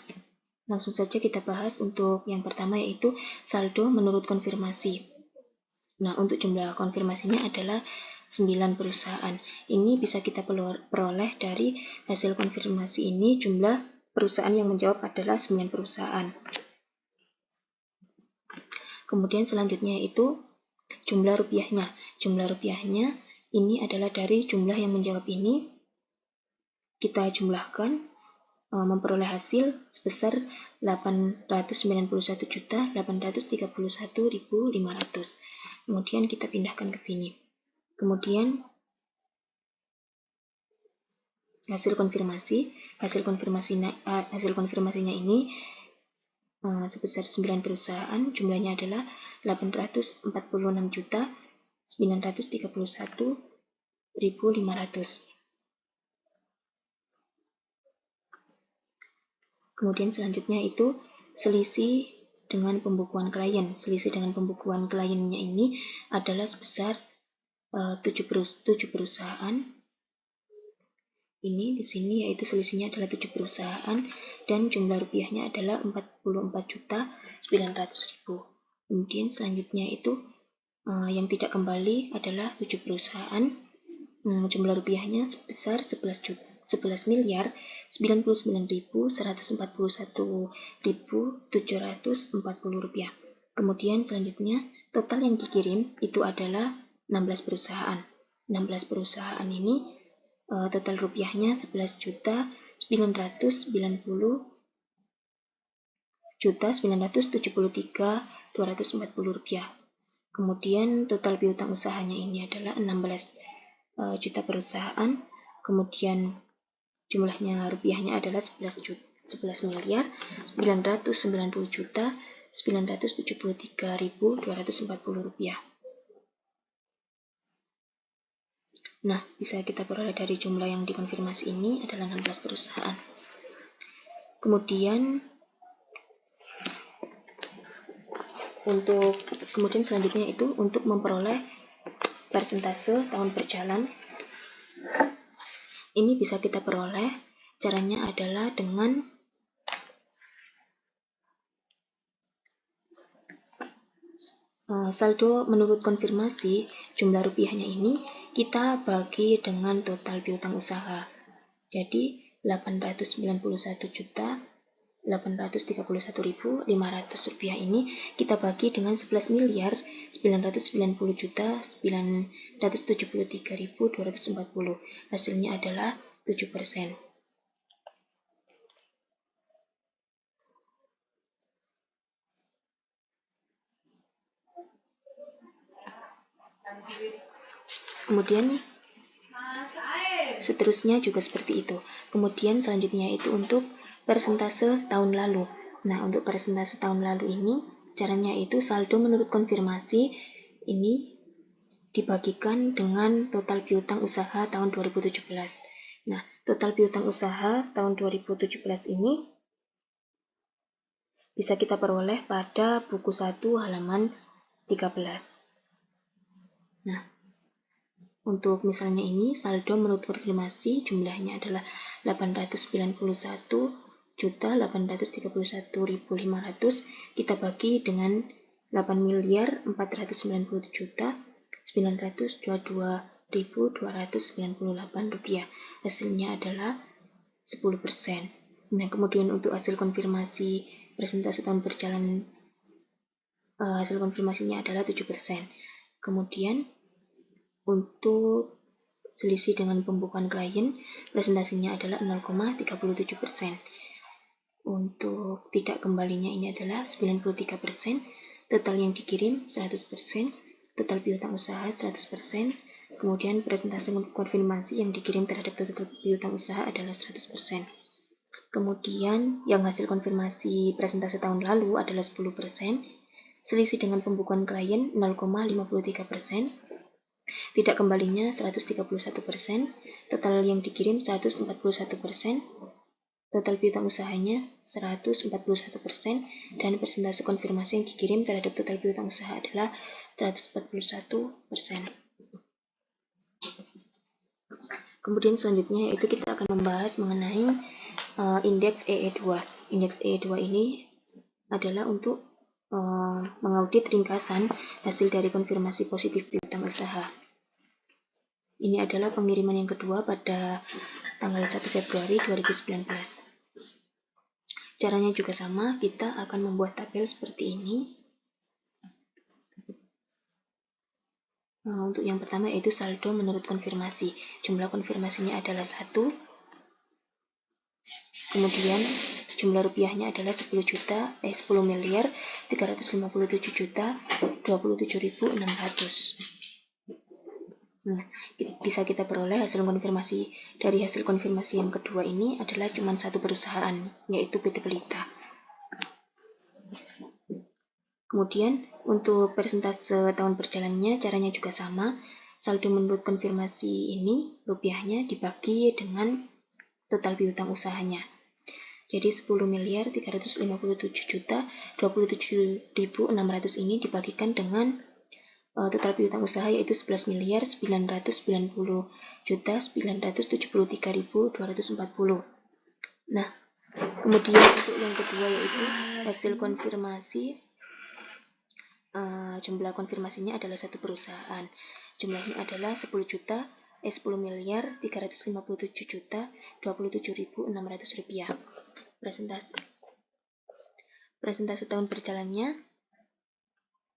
langsung saja kita bahas untuk yang pertama yaitu saldo menurut konfirmasi. Nah, untuk jumlah konfirmasinya adalah 9 perusahaan. Ini bisa kita peroleh dari hasil konfirmasi ini, jumlah perusahaan yang menjawab adalah 9 perusahaan. Kemudian selanjutnya itu jumlah rupiahnya. Jumlah rupiahnya ini adalah dari jumlah yang menjawab ini, kita jumlahkan, memperoleh hasil sebesar 891.831.500. Kemudian kita pindahkan ke sini. Kemudian hasil konfirmasinya ini sebesar 9 perusahaan, jumlahnya adalah 846.931.500. Kemudian selanjutnya itu selisih dengan pembukuan klien. Selisih dengan pembukuan kliennya ini adalah sebesar 7 perusahaan. Ini di sini yaitu selisihnya adalah 7 perusahaan dan jumlah rupiahnya adalah 44.900.000. Kemudian selanjutnya itu yang tidak kembali adalah 7 perusahaan. Jumlah rupiahnya sebesar 11.9.141.740 rupiah. Kemudian selanjutnya total yang dikirim itu adalah 16 perusahaan. 16 perusahaan ini total rupiahnya 11.973.240 rupiah. Kemudian total piutang usahanya ini adalah 16 juta perusahaan. Kemudian jumlahnya rupiahnya adalah 11.990.973.240 rupiah. Nah, bisa kita peroleh dari jumlah yang dikonfirmasi ini adalah 16 perusahaan. Kemudian selanjutnya itu untuk memperoleh persentase tahun berjalan. Ini bisa kita peroleh, caranya adalah dengan saldo menurut konfirmasi. Jumlah rupiahnya ini kita bagi dengan total piutang usaha. Jadi 891.831.500 rupiah ini kita bagi dengan 11.990.973.240. Hasilnya adalah 7%. Kemudian seterusnya juga seperti itu. Kemudian selanjutnya itu untuk persentase tahun lalu. Nah, untuk persentase tahun lalu ini caranya itu saldo menurut konfirmasi ini dibagikan dengan total piutang usaha tahun 2017. Nah, total piutang usaha tahun 2017 ini bisa kita peroleh pada buku 1 halaman 13. Nah, untuk misalnya ini saldo menurut konfirmasi jumlahnya adalah 891.831.500. Kita bagi dengan 8.490.922.298 rupiah. Hasilnya adalah 10%. Nah, kemudian untuk hasil konfirmasi persentase tahun berjalan, hasil konfirmasinya adalah 7%. Kemudian untuk selisih dengan pembukuan klien, presentasinya adalah 0,37%. Untuk tidak kembalinya ini adalah 93%, total yang dikirim 100%, total piutang usaha 100%, kemudian presentasi konfirmasi yang dikirim terhadap total piutang usaha adalah 100%. Kemudian yang hasil konfirmasi presentasi tahun lalu adalah 10%, selisih dengan pembukuan klien 0,53%, tidak kembalinya 131%, total yang dikirim 141%, total piutang usahanya 141%, dan persentase konfirmasi yang dikirim terhadap total piutang usaha adalah 141%. Kemudian selanjutnya yaitu kita akan membahas mengenai indeks EE2. Indeks EE2 ini adalah untuk mengaudit ringkasan hasil dari konfirmasi positif piutang usaha. Ini adalah pengiriman yang kedua pada tanggal 1 Februari 2019. Caranya juga sama, kita akan membuat tabel seperti ini. Nah, untuk yang pertama yaitu saldo menurut konfirmasi. Jumlah konfirmasinya adalah 1. Kemudian jumlah rupiahnya adalah 10 miliar 357 juta 27.600. Nah, bisa kita peroleh hasil konfirmasi dari hasil konfirmasi yang kedua ini adalah cuma satu perusahaan, yaitu PT Pelita. Kemudian untuk persentase tahun berjalannya caranya juga sama. Saldo menurut konfirmasi ini rupiahnya dibagi dengan total piutang usahanya. Jadi 10 miliar 357 juta 27.600 ini dibagikan dengan total piutang usaha yaitu 11 miliar 990 juta 973.240. Nah, kemudian untuk yang kedua yaitu hasil konfirmasi. Jumlah konfirmasinya adalah satu perusahaan. Jumlahnya adalah 10 miliar 357 juta 27.600 rupiah. Presentase tahun berjalannya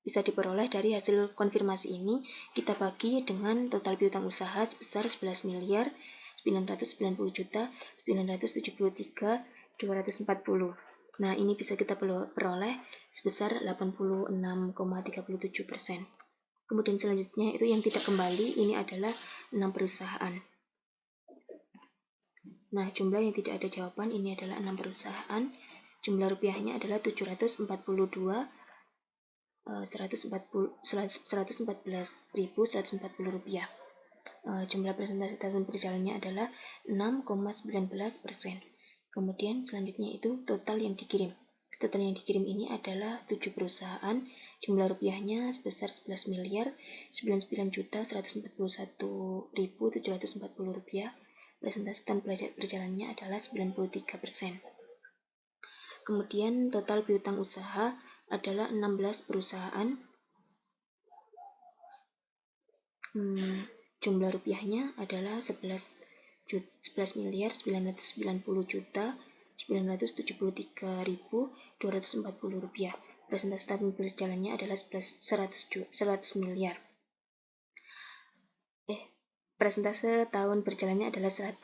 bisa diperoleh dari hasil konfirmasi ini. Kita bagi dengan total piutang usaha sebesar 11 miliar 990 juta 973.240. Nah, ini bisa kita peroleh sebesar 86,37%. Kemudian selanjutnya itu yang tidak kembali, ini adalah 6 perusahaan. Nah, jumlah yang tidak ada jawaban ini adalah 6 perusahaan. Jumlah rupiahnya adalah 742.114.140 rupiah. Jumlah presentasi tahun berjalannya adalah 6,19%. Kemudian selanjutnya itu total yang dikirim. Total yang dikirim ini adalah 7 perusahaan. Jumlah rupiahnya sebesar 11 miliar 99.141.740 rupiah. Presentasi tahun berjalannya adalah 93%. Kemudian total piutang usaha adalah 16 perusahaan. Jumlah rupiahnya adalah 11 miliar 990 juta 973.240 rupiah. Presentasi tahun berjalannya adalah 100 miliar. Presentase tahun berjalannya adalah 100%.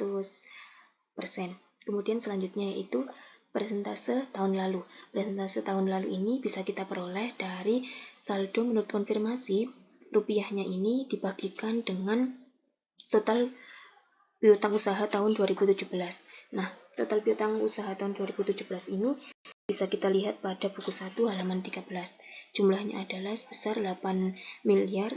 Kemudian selanjutnya yaitu persentase tahun lalu. Persentase tahun lalu ini bisa kita peroleh dari saldo menurut konfirmasi. Rupiahnya ini dibagikan dengan total piutang usaha tahun 2017. Nah, total piutang usaha tahun 2017 ini bisa kita lihat pada buku 1 halaman 13. Jumlahnya adalah sebesar 8 miliar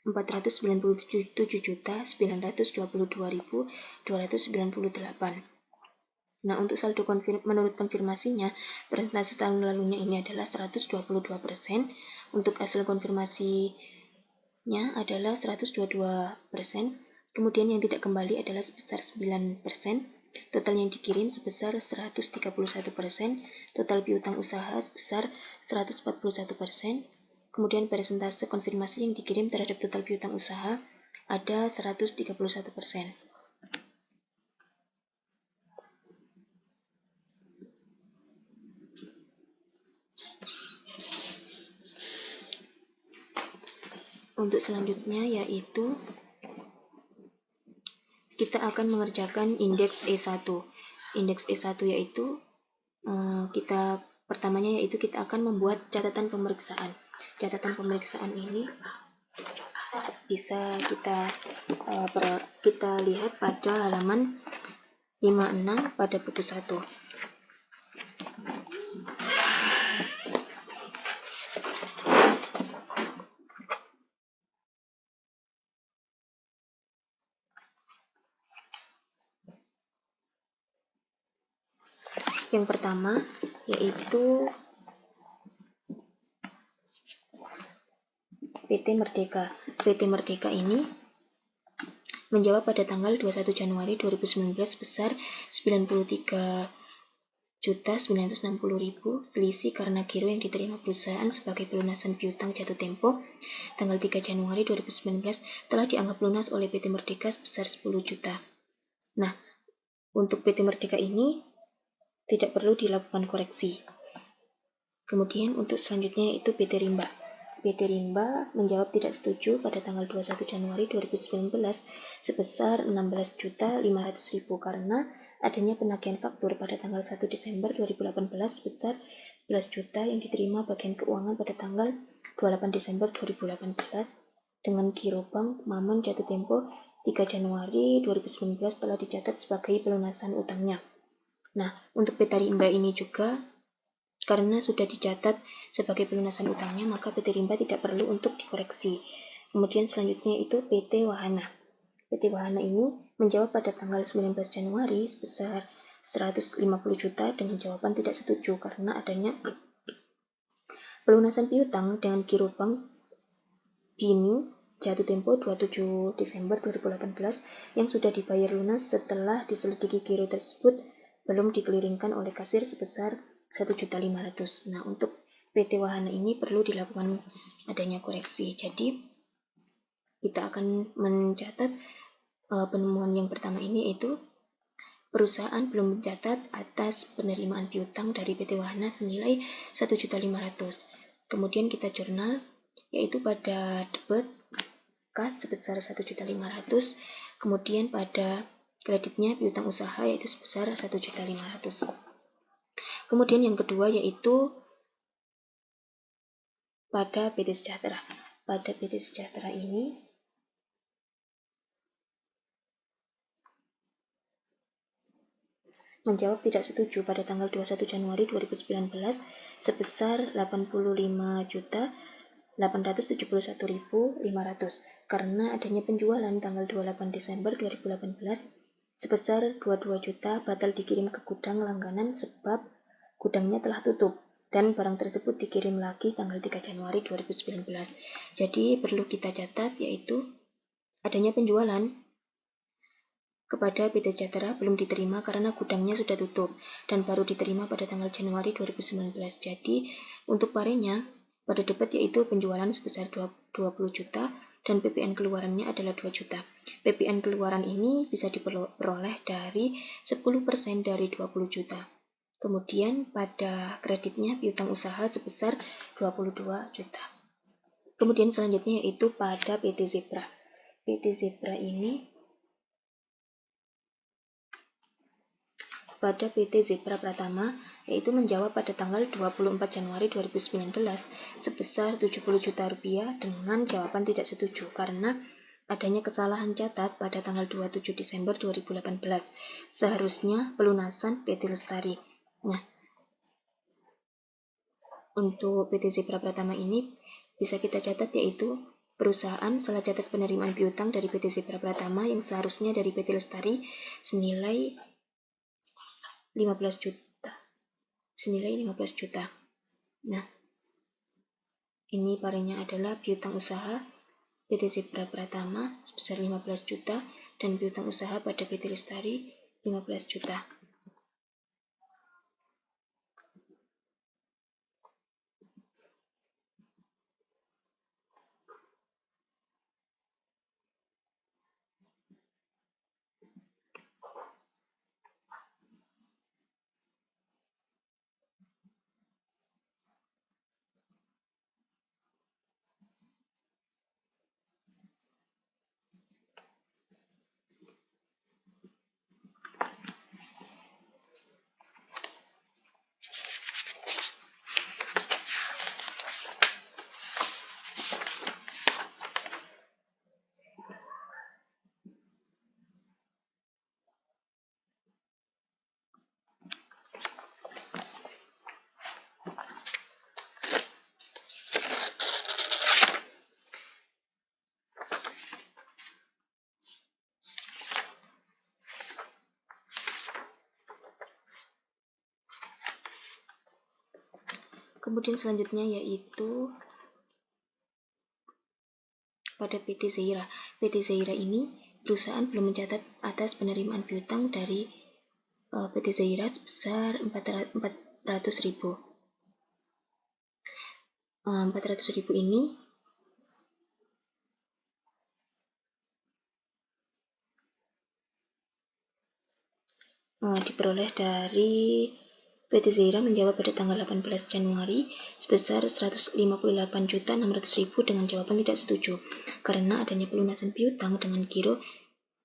497.922.298. Nah, untuk saldo menurut konfirmasinya, presentasi tahun lalunya ini adalah 122%. Untuk hasil konfirmasinya adalah 122%. Kemudian yang tidak kembali adalah sebesar 9%. Total yang dikirim sebesar 131%. Total piutang usaha sebesar 141%. Kemudian persentase konfirmasi yang dikirim terhadap total piutang usaha ada 131%. Untuk selanjutnya yaitu kita akan mengerjakan indeks E1. Indeks E1 yaitu pertamanya yaitu kita akan membuat catatan pemeriksaan. Catatan pemeriksaan ini bisa kita lihat pada halaman 56 pada buku 1. Yang pertama yaitu PT Merdeka. PT Merdeka ini menjawab pada tanggal 21 Januari 2019 sebesar 93 4.960.000 selisih karena giro yang diterima perusahaan sebagai pelunasan piutang jatuh tempo tanggal 3 Januari 2019 telah dianggap lunas oleh PT Merdeka sebesar 10 juta. Nah, untuk PT Merdeka ini tidak perlu dilakukan koreksi. Kemudian untuk selanjutnya yaitu PT Rimba. PT Rimba menjawab tidak setuju pada tanggal 21 Januari 2019 sebesar 16.500.000 karena adanya penagihan faktur pada tanggal 1 Desember 2018 sebesar 11 juta yang diterima bagian keuangan pada tanggal 28 Desember 2018 dengan giro bank Mamon jatuh tempo 3 Januari 2019 telah dicatat sebagai pelunasan utangnya. Nah, untuk PT Rimba ini juga karena sudah dicatat sebagai pelunasan utangnya, maka PT Rimba tidak perlu untuk dikoreksi. Kemudian selanjutnya itu PT Wahana. PT Wahana ini menjawab pada tanggal 19 Januari sebesar 150 juta dengan jawaban tidak setuju karena adanya pelunasan piutang dengan giro bank BINI jatuh tempo 27 Desember 2018 yang sudah dibayar lunas setelah diselidiki giro tersebut belum dikeliringkan oleh kasir sebesar 1.500.000. Nah, untuk PT Wahana ini perlu dilakukan adanya koreksi. Jadi, kita akan mencatat penemuan yang pertama ini yaitu perusahaan belum mencatat atas penerimaan piutang dari PT Wahana senilai 1.500.000. Kemudian kita jurnal yaitu pada debit kas sebesar 1.500.000. Kemudian pada kreditnya piutang usaha yaitu sebesar 1.500.000. Kemudian yang kedua yaitu pada PT Sejahtera. Pada PT Sejahtera ini menjawab tidak setuju pada tanggal 21 Januari 2019 sebesar 85.871.500 karena adanya penjualan tanggal 28 Desember 2018 sebesar 22 juta batal dikirim ke gudang langganan sebab gudangnya telah tutup dan barang tersebut dikirim lagi tanggal 3 Januari 2019. Jadi perlu kita catat yaitu adanya penjualan kepada PT Sejahtera belum diterima karena gudangnya sudah tutup dan baru diterima pada tanggal Januari 2019. Jadi untuk parenya pada debit yaitu penjualan sebesar 20 juta dan PPN keluarannya adalah 2 juta. PPN keluaran ini bisa diperoleh dari 10% dari 20 juta. Kemudian pada kreditnya piutang usaha sebesar 22 juta. Kemudian selanjutnya yaitu pada PT Zebra. PT Zebra ini pada PT Zebra Pratama yaitu menjawab pada tanggal 24 Januari 2019 sebesar 70 juta rupiah dengan jawaban tidak setuju karena adanya kesalahan catat pada tanggal 27 Desember 2018. Seharusnya pelunasan PT Lestari. Nah, untuk PT Zebra Pratama ini bisa kita catat yaitu perusahaan salah catat penerimaan piutang dari PT Zebra Pratama yang seharusnya dari PT Lestari senilai 15 juta. Nah, ini parenya adalah piutang usaha PT Zebra Pratama sebesar 15 juta dan piutang usaha pada PT Lestari 15 juta. Kemudian selanjutnya yaitu pada PT Zeira. PT Zeira ini perusahaan belum mencatat atas penerimaan piutang dari PT Zaira sebesar 400.000. 400.000 ini diperoleh dari PT Zaira menjawab pada tanggal 18 Januari sebesar 158.600.000 dengan jawaban tidak setuju karena adanya pelunasan piutang dengan giro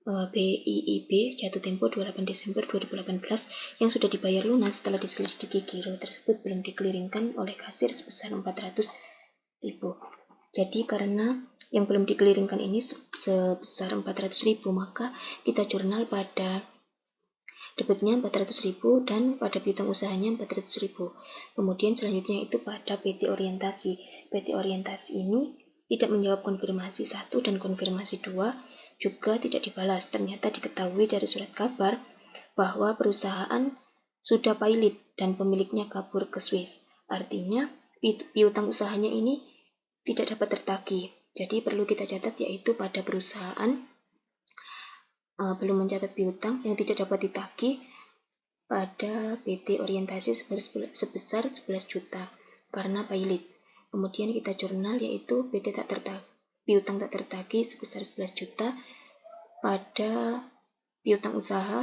BIIB jatuh tempo 28 Desember 2018 yang sudah dibayar lunas setelah diselidiki giro tersebut belum dikeliringkan oleh kasir sebesar 400.000. Jadi karena yang belum dikeliringkan ini sebesar 400.000, maka kita jurnal pada debitnya 400.000 dan pada piutang usahanya 400.000. Kemudian selanjutnya itu pada PT Orientasi. PT Orientasi ini tidak menjawab konfirmasi 1 dan konfirmasi 2 juga tidak dibalas. Ternyata diketahui dari surat kabar bahwa perusahaan sudah pilot dan pemiliknya kabur ke Swiss. Artinya piutang usahanya ini tidak dapat tertagih. Jadi perlu kita catat yaitu pada perusahaan belum mencatat piutang yang tidak dapat ditagih pada PT Orientasi sebesar 11 juta karena pilot. Kemudian kita jurnal yaitu piutang tak tertagih sebesar 11 juta pada piutang usaha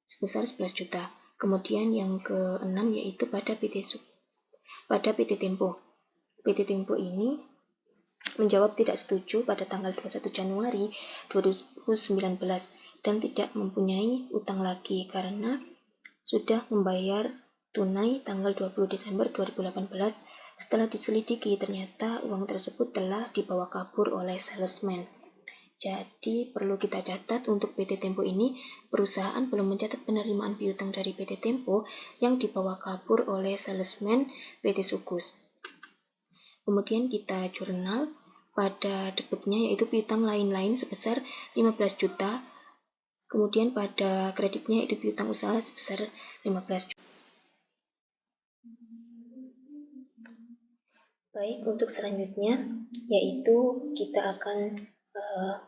sebesar 11 juta. Kemudian yang ke-6 yaitu pada PT Tempo. PT Tempo ini menjawab tidak setuju pada tanggal 21 Januari 2019 dan tidak mempunyai utang lagi karena sudah membayar tunai tanggal 20 Desember 2018. Setelah diselidiki ternyata uang tersebut telah dibawa kabur oleh salesman. Jadi perlu kita catat untuk PT Tempo ini perusahaan belum mencatat penerimaan piutang dari PT Tempo yang dibawa kabur oleh salesman PT Sukus. Kemudian kita jurnal pada debitnya yaitu piutang lain-lain sebesar 15 juta. Kemudian pada kreditnya yaitu piutang usaha sebesar 15 juta. Baik, untuk selanjutnya yaitu kita akan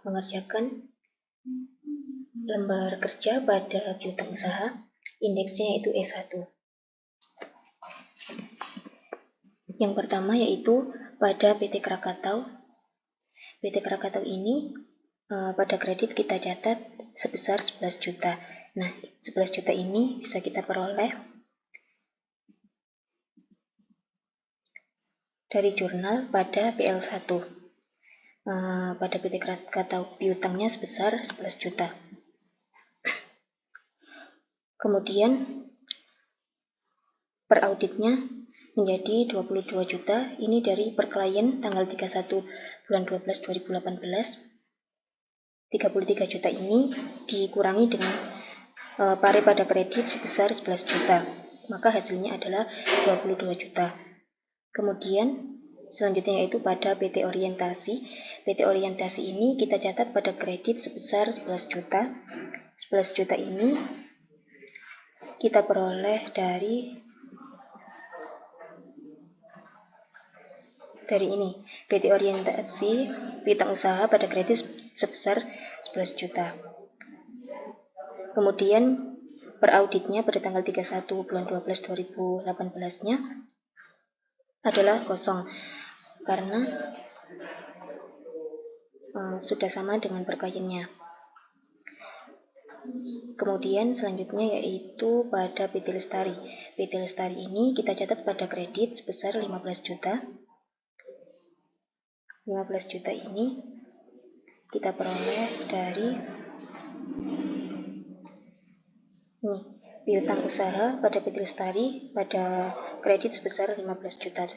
mengerjakan lembar kerja pada piutang usaha. Indeksnya yaitu E1. Yang pertama yaitu pada PT Krakatau. PT Krakatau ini pada kredit kita catat sebesar 11 juta. Nah, 11 juta ini bisa kita peroleh dari jurnal pada PL1. Pada PT Krakatau piutangnya sebesar 11 juta. Kemudian per auditnya menjadi 22 juta. Ini dari per klien tanggal 31 bulan 12 2018. 33 juta ini dikurangi dengan pare pada kredit sebesar 11 juta. Maka hasilnya adalah 22 juta. Kemudian selanjutnya yaitu pada PT Orientasi. PT Orientasi ini kita catat pada kredit sebesar 11 juta. 11 juta ini kita peroleh dari ini PT Orientasi piutang usaha pada kredit sebesar 11 juta. Kemudian per auditnya pada tanggal 31 bulan 12 2018-nya adalah kosong karena sudah sama dengan per kliennya. Kemudian selanjutnya yaitu pada PT Lestari. PT Lestari ini kita catat pada kredit sebesar 15 juta. 15 juta ini kita peroleh dari piutang usaha pada PT Lestari pada kredit sebesar 15 juta.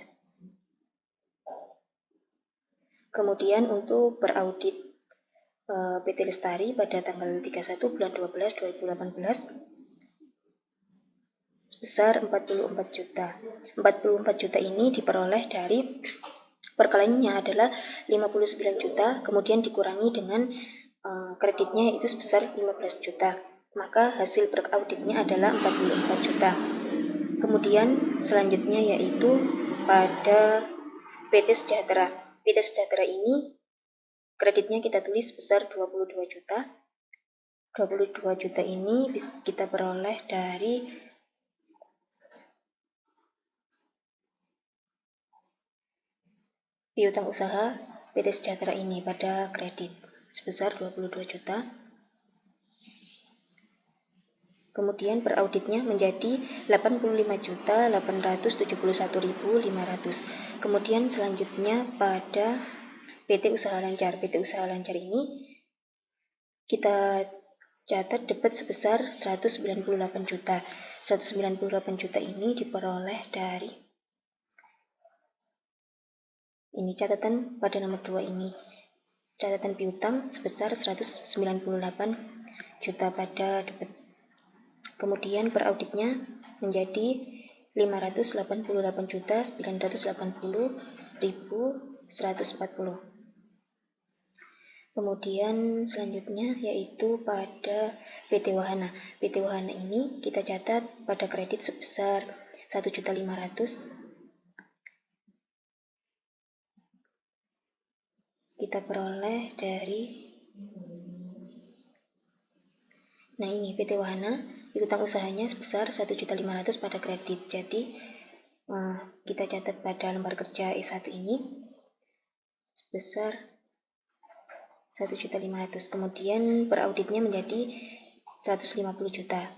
Kemudian untuk beraudit PT Lestari pada tanggal 31 bulan 12 2018 sebesar 44 juta. 44 juta ini diperoleh dari per kliennya adalah 59 juta, kemudian dikurangi dengan kreditnya yaitu sebesar 15 juta. Maka hasil per auditnya adalah 44 juta. Kemudian selanjutnya yaitu pada PT Sejahtera. PT Sejahtera ini kreditnya kita tulis sebesar 22 juta. 22 juta ini kita peroleh dari piutang usaha PT Sejahtera ini pada kredit sebesar 22 juta. Kemudian per auditnya menjadi 85.871.500. Kemudian selanjutnya pada PT Usaha Lancar. PT Usaha Lancar ini kita catat debit sebesar 198 juta. 198 juta ini diperoleh dari ini catatan pada nomor 2 ini. Catatan piutang sebesar 198 juta pada debit. Kemudian per auditnya menjadi 588.980.140. Kemudian selanjutnya yaitu pada PT Wahana. PT Wahana ini kita catat pada kredit sebesar 1.500.000. Kita peroleh dari ini PT Wahana piutang usahanya sebesar 1.500.000 pada kredit. Jadi kita catat pada lembar kerja E1 ini sebesar 1.500.000. Kemudian per auditnya menjadi 150 juta.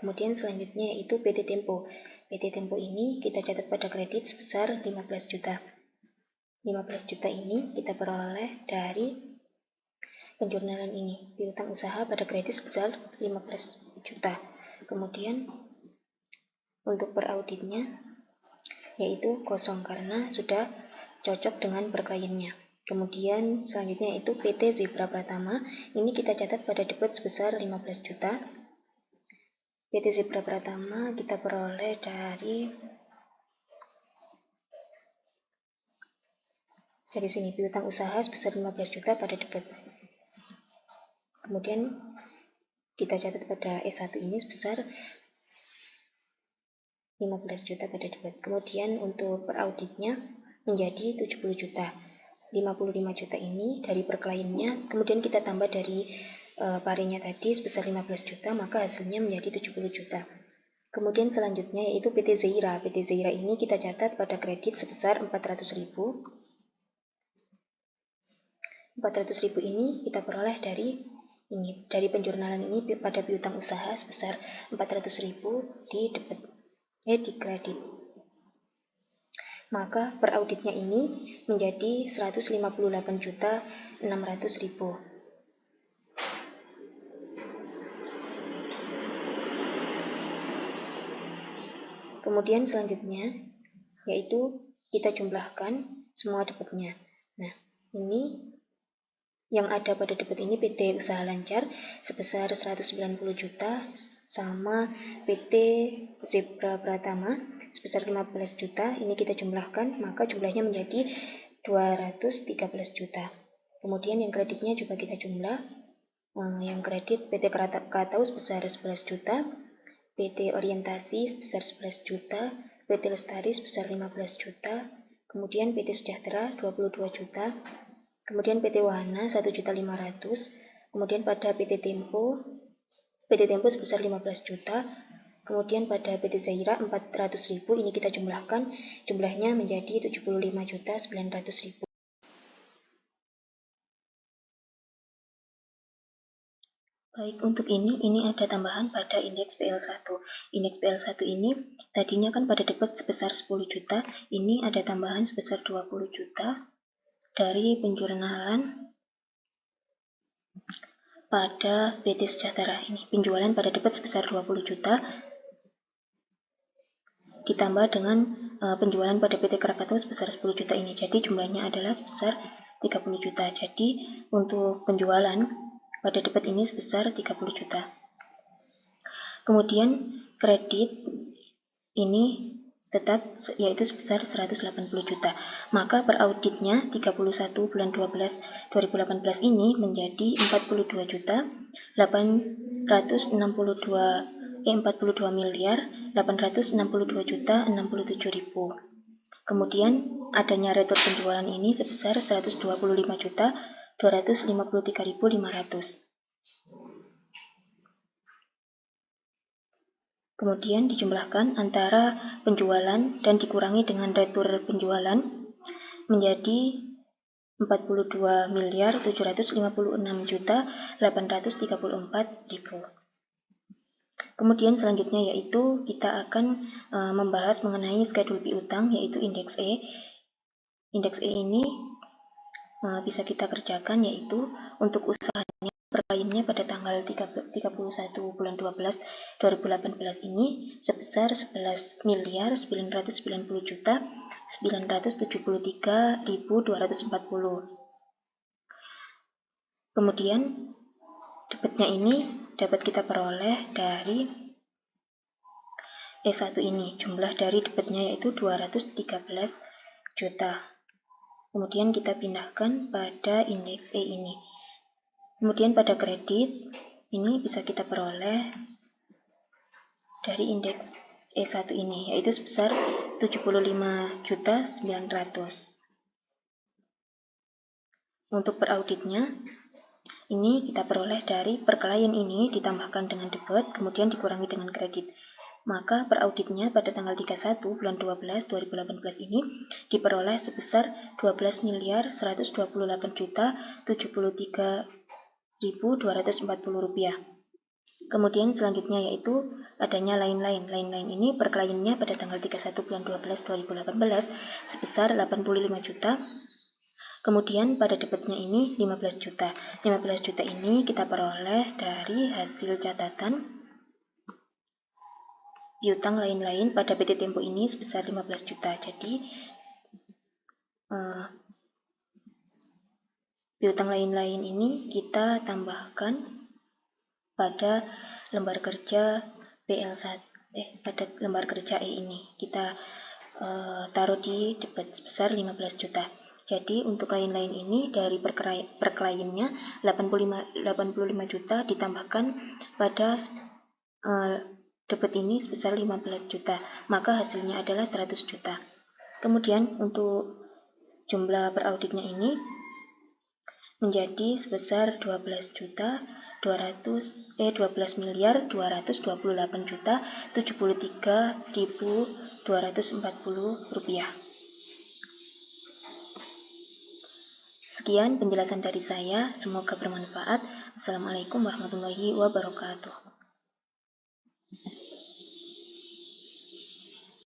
Kemudian selanjutnya yaitu PT Tempo. PT Tempo ini kita catat pada kredit sebesar 15 juta. 15 juta ini kita peroleh dari penjurnalan ini. Piutang usaha pada kredit sebesar 15 juta. Kemudian untuk per auditnya yaitu kosong karena sudah cocok dengan per kliennya. Kemudian selanjutnya itu PT Zebra Pratama. Ini kita catat pada debit sebesar 15 juta. PT Zebra Pratama kita peroleh dari sini piutang usaha sebesar 15 juta pada debit. Kemudian kita catat pada E1 ini sebesar 15 juta pada debit. Kemudian untuk per auditnya menjadi 70 juta. 55 juta ini dari per kliennya, kemudian kita tambah dari parinya tadi sebesar 15 juta, maka hasilnya menjadi 70 juta. Kemudian selanjutnya yaitu PT Zeira. PT Zeira ini kita catat pada kredit sebesar 400.000. 400.000 ini kita peroleh dari penjurnalan ini pada piutang usaha sebesar 400.000 di kredit. Maka per auditnya ini menjadi 158.600.000. Kemudian selanjutnya yaitu kita jumlahkan semua debitnya. Nah, ini yang ada pada debit ini PT Usaha Lancar sebesar 190 juta sama PT Zebra Pratama sebesar 15 juta. Ini kita jumlahkan, maka jumlahnya menjadi 213 juta. Kemudian yang kreditnya juga kita jumlah. Yang kredit PT Katau sebesar 11 juta, PT Orientasi sebesar 11 juta, PT Lestari sebesar 15 juta, kemudian PT Sejahtera 22 juta, kemudian PT Wahana 1.500.000, kemudian pada PT Tempo sebesar 15 juta, kemudian pada PT Zeira 400.000, ini kita jumlahkan, jumlahnya menjadi 75.900.000. Baik, untuk ini ada tambahan pada indeks PL1. Indeks PL1 ini tadinya kan pada debit sebesar 10 juta, ini ada tambahan sebesar 20 juta dari penjurnalan pada PT Sejahtera. Ini penjualan pada debit sebesar 20 juta ditambah dengan penjualan pada PT Krakatau sebesar 10 juta ini. Jadi jumlahnya adalah sebesar 30 juta. Jadi untuk penjualan pada debit ini sebesar 30 juta. Kemudian kredit ini tetap yaitu sebesar 180 juta. Maka per auditnya 31 bulan 12 2018 ini menjadi 42 juta 42 miliar 862 juta 67 ribu. Kemudian adanya retur penjualan ini sebesar 125 juta 253.500. Kemudian dijumlahkan antara penjualan dan dikurangi dengan retur penjualan menjadi 42.756.834.000. Kemudian selanjutnya yaitu kita akan membahas mengenai schedule piutang, yaitu indeks E. Indeks E ini bisa kita kerjakan, yaitu untuk usahanya per kliennya pada tanggal 31 bulan 12 2018 ini sebesar 11.090.973.240. Kemudian debitnya ini dapat kita peroleh dari E1 ini. Jumlah dari debitnya yaitu 213 juta. Kemudian kita pindahkan pada indeks E ini. Kemudian pada kredit ini bisa kita peroleh dari indeks E1 ini, yaitu sebesar 75.900. Untuk per auditnya, ini kita peroleh dari per klien ini ditambahkan dengan debit, kemudian dikurangi dengan kredit. Maka per auditnya pada tanggal 31 bulan 12 2018 ini diperoleh sebesar 12.128.073.240 rupiah. Kemudian selanjutnya yaitu adanya lain-lain. Lain-lain ini per kliennya pada tanggal 31 bulan 12 2018 sebesar 85 juta. Kemudian pada debitnya ini 15 juta. 15 juta ini kita peroleh dari hasil catatan piutang lain-lain pada PT Tempo ini sebesar 15 juta. Jadi piutang lain-lain ini kita tambahkan pada lembar kerja PL1 pada lembar kerja E ini. Kita taruh di debit sebesar 15 juta. Jadi untuk lain-lain ini dari per kliennya 85 juta ditambahkan pada debit ini sebesar 15 juta. Maka hasilnya adalah 100 juta. Kemudian untuk jumlah per auditnya ini menjadi sebesar 12.228.073.240 rupiah. Sekian penjelasan dari saya, semoga bermanfaat. Assalamualaikum warahmatullahi wabarakatuh.